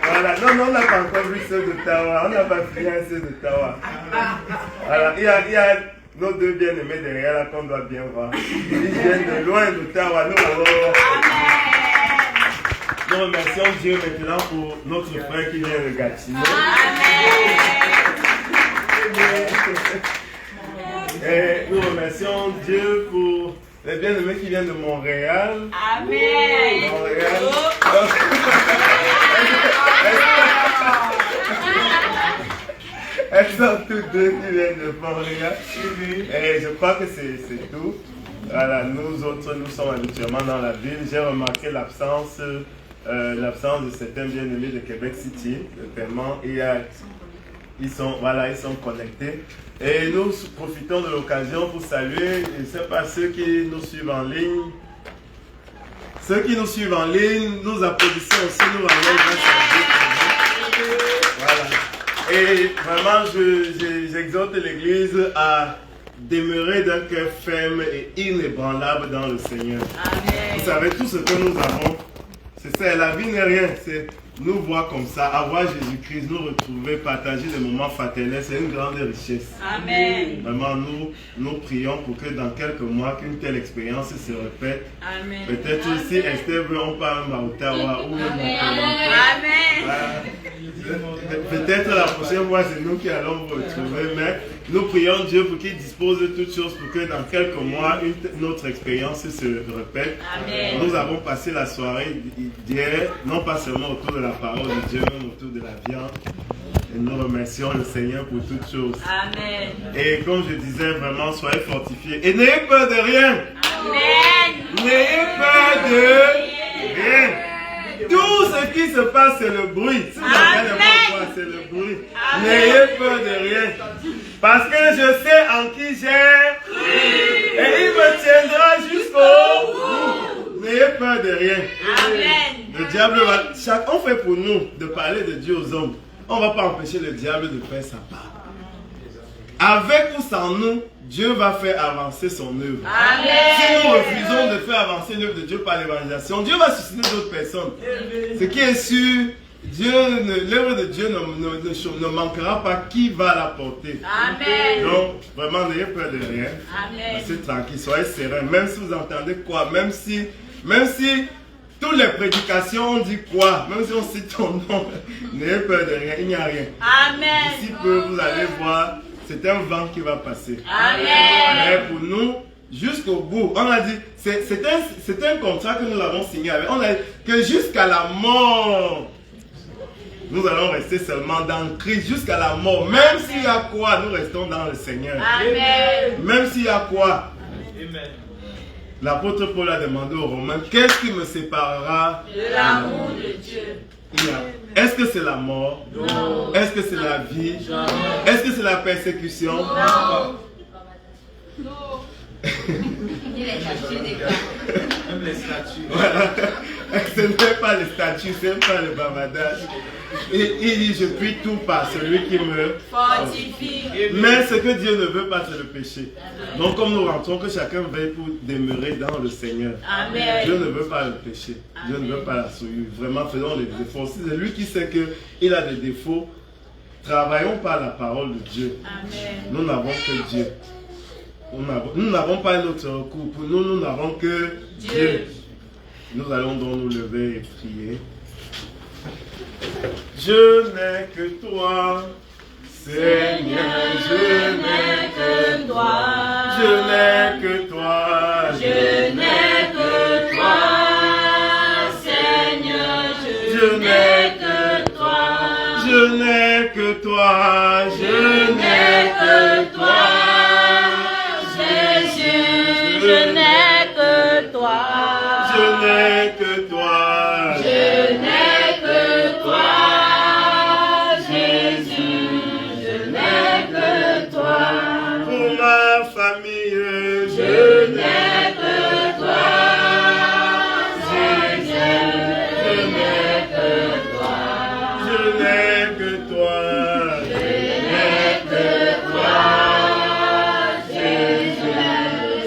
Voilà. Non, on n'a pas encore vu ceux d'Ottawa. On n'a pas fini ceux d'Ottawa. Voilà. Il y a nos deux bien-aimés derrière là qu'on doit bien voir. Ils viennent de loin d'Ottawa. Nous remercions Dieu maintenant pour notre frère qui vient de Gatineau. Et nous remercions Dieu pour les bien-aimés qui viennent de Montréal. Amen. Montréal. Elles sont toutes deux qui viennent de Montréal. Et je crois que c'est tout. Voilà, nous autres, nous sommes habituellement dans la ville. J'ai remarqué l'absence de certains bien-aimés de Québec City. Tellement ils sont connectés. Et nous profitons de l'occasion pour saluer, je ne sais pas, ceux qui nous suivent en ligne. Ceux qui nous suivent en ligne, nous applaudissons aussi, nous rendons grâce à Dieu. Voilà. Et vraiment, j'exhorte l'Église à demeurer d'un cœur ferme et inébranlable dans le Seigneur. Amen. Vous savez, tout ce que nous avons, c'est ça, la vie n'est rien, c'est nous voir comme ça, avoir Jésus-Christ, nous retrouver, partager des moments fraternels, c'est une grande richesse. Amen. Vraiment, nous prions pour que dans quelques mois, qu'une telle expérience se répète. Amen. Peut-être si Esther veut, on parle à Ottawa ou même à Amen. Peut-être la prochaine fois, c'est nous qui allons vous retrouver, mais nous prions Dieu pour qu'il dispose de toutes choses pour que dans quelques mois, notre expérience se répète. Amen. Nous avons passé la soirée d'hier, non pas seulement autour de la parole de Dieu, mais autour de la viande. Et nous remercions le Seigneur pour toutes choses. Amen. Et comme je disais, vraiment, soyez fortifiés. Et n'ayez peur de rien. Amen. N'ayez peur de rien. Tout ce qui se passe, c'est le bruit. Si vous avez le c'est le bruit. N'ayez peur de rien. Parce que je sais en qui j'ai cru. Et il me tiendra jusqu'au bout. N'ayez peur de rien. Amen. Le diable va... On fait pour nous de parler de Dieu aux hommes. On ne va pas empêcher le diable de faire sa part. Avec ou sans nous, Dieu va faire avancer son œuvre. Amen. Si nous refusons de faire avancer l'œuvre de Dieu par l'évangélisation, Dieu va susciter d'autres personnes. Ce qui est sûr, l'œuvre de Dieu ne manquera pas qui va la porter. Amen. Donc, vraiment, n'ayez peur de rien. Amen. Restez tranquille, soyez serein. Même si vous entendez quoi, même si toutes les prédications on dit quoi, même si on cite ton nom, n'ayez peur de rien, il n'y a rien. Amen. D'ici peu, vous allez voir, c'est un vent qui va passer. Amen. Mais pour nous, jusqu'au bout, on a dit, c'est un contrat que nous avons signé avec. On a dit que jusqu'à la mort, nous allons rester seulement dans Christ jusqu'à la mort. Même s'il y a quoi, nous restons dans le Seigneur. Amen. Même s'il y a quoi. Amen. L'apôtre Paul a demandé aux Romains, qu'est-ce qui me séparera De l'amour de Dieu. Est-ce que c'est la mort? Non. Est-ce que c'est la vie? Est-ce que c'est la persécution? Non. Même les statues. Voilà. Ce n'est pas le statut, ce n'est pas le bavardage. Il dit, je puis tout par celui qui me Fortifie. Mais ce que Dieu ne veut pas, c'est le péché. Donc comme nous rentrons, que chacun veille pour demeurer dans le Seigneur. Amen. Dieu ne veut pas le péché. Dieu ne veut pas la souillure. Vraiment, faisons les défauts. Si c'est lui qui sait qu'il a des défauts, Travaillons par la parole de Dieu. Amen. Nous n'avons que Dieu. Nous n'avons pas notre recours. Pour nous, nous n'avons que Dieu. Nous allons donc nous lever et prier. Je n'ai que toi, Seigneur, je n'ai que toi. Je n'ai que toi. Je n'ai que toi, Seigneur, Je n'ai que toi. Je n'ai que toi. Je n'ai que toi. Jésus, je n'ai que toi. Je n'ai que toi. Je n'ai que toi, Jésus, je n'ai que toi. Pour ma famille, Je n'ai que toi, Seigneur, je n'ai que toi. je n'ai que toi. Je n'ai que toi, Jésus,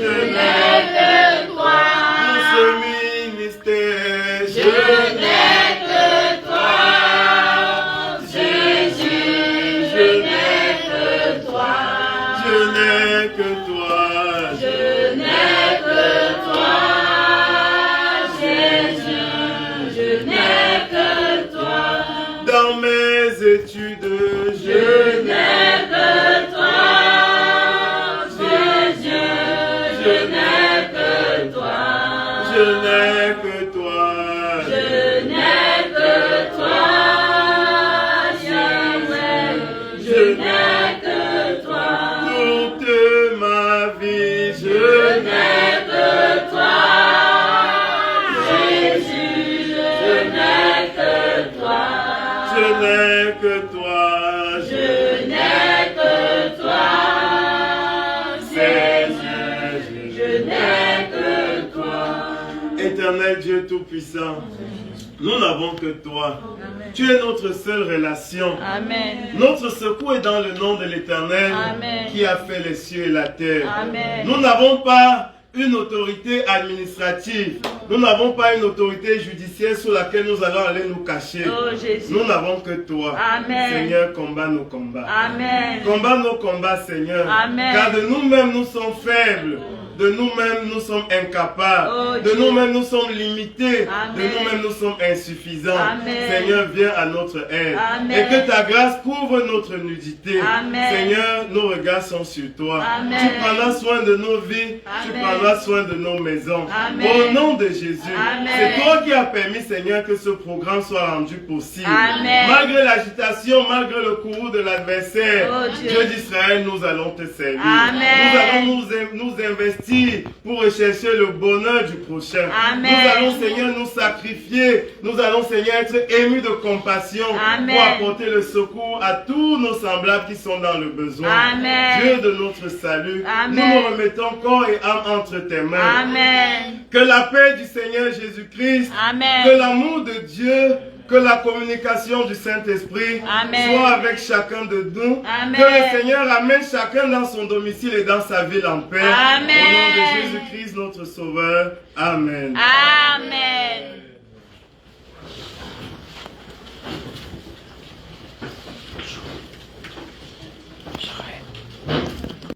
je n'ai que toi. Pour ce ministère, Je n'ai que toi, Jésus, je n'ai que toi. je n'ai que toi. Je n'ai que toi, Jésus, je n'ai que toi. Dans mes études, Je n'ai que toi, Jésus, je n'ai que toi. je n'ai que toi. Je n'ai que toi, Jésus, je n'ai que toi. Toute ma vie, Je je n'ai que toi, Jésus, je n'ai que toi. n'ai que toi. Je n'ai que toi, Jésus, je n'ai que toi. Éternel Dieu Tout-Puissant, nous n'avons que toi. Tu es notre seule relation. Amen. Notre secours est dans le nom de l'Éternel Amen. qui a fait les cieux et la terre. Amen. Nous n'avons pas une autorité administrative. Nous n'avons pas une autorité judiciaire sur laquelle nous allons aller nous cacher. Oh Jésus. Nous n'avons que toi. Amen. Seigneur, combat nos combats. Amen. Combat nos combats, Seigneur. Amen. Car de nous-mêmes, nous sommes faibles. De nous-mêmes, nous sommes incapables. Oh, de Dieu. nous-mêmes, nous sommes limités. Amen. De nous-mêmes, nous sommes insuffisants. Amen. Seigneur, viens à notre aide. Amen. Et que ta grâce couvre notre nudité. Amen. Seigneur, nos regards sont sur toi. Amen. Tu prendras soin de nos vies. Tu Amen. prendras soin de nos maisons. Amen. Au nom de Jésus. Amen. C'est toi qui as permis, Seigneur, que ce programme soit rendu possible. Amen. Malgré l'agitation, malgré le courroux de l'adversaire, Oh, Dieu. Dieu d'Israël, nous allons te servir. Amen. Nous allons nous investir pour rechercher le bonheur du prochain. Amen. Nous allons, Seigneur, nous sacrifier. Nous allons, Seigneur, être émus de compassion Amen. pour apporter le secours à tous nos semblables qui sont dans le besoin. Amen. Dieu de notre salut, Amen. nous nous remettons corps et âme entre tes mains. Amen. Que la paix du Seigneur Jésus-Christ, Amen. que l'amour de Dieu, que la communication du Saint-Esprit Amen. soit avec chacun de nous. Amen. Que le Seigneur amène chacun dans son domicile et dans sa ville en paix. Amen. Au nom de Jésus-Christ, notre Sauveur. Amen. Amen.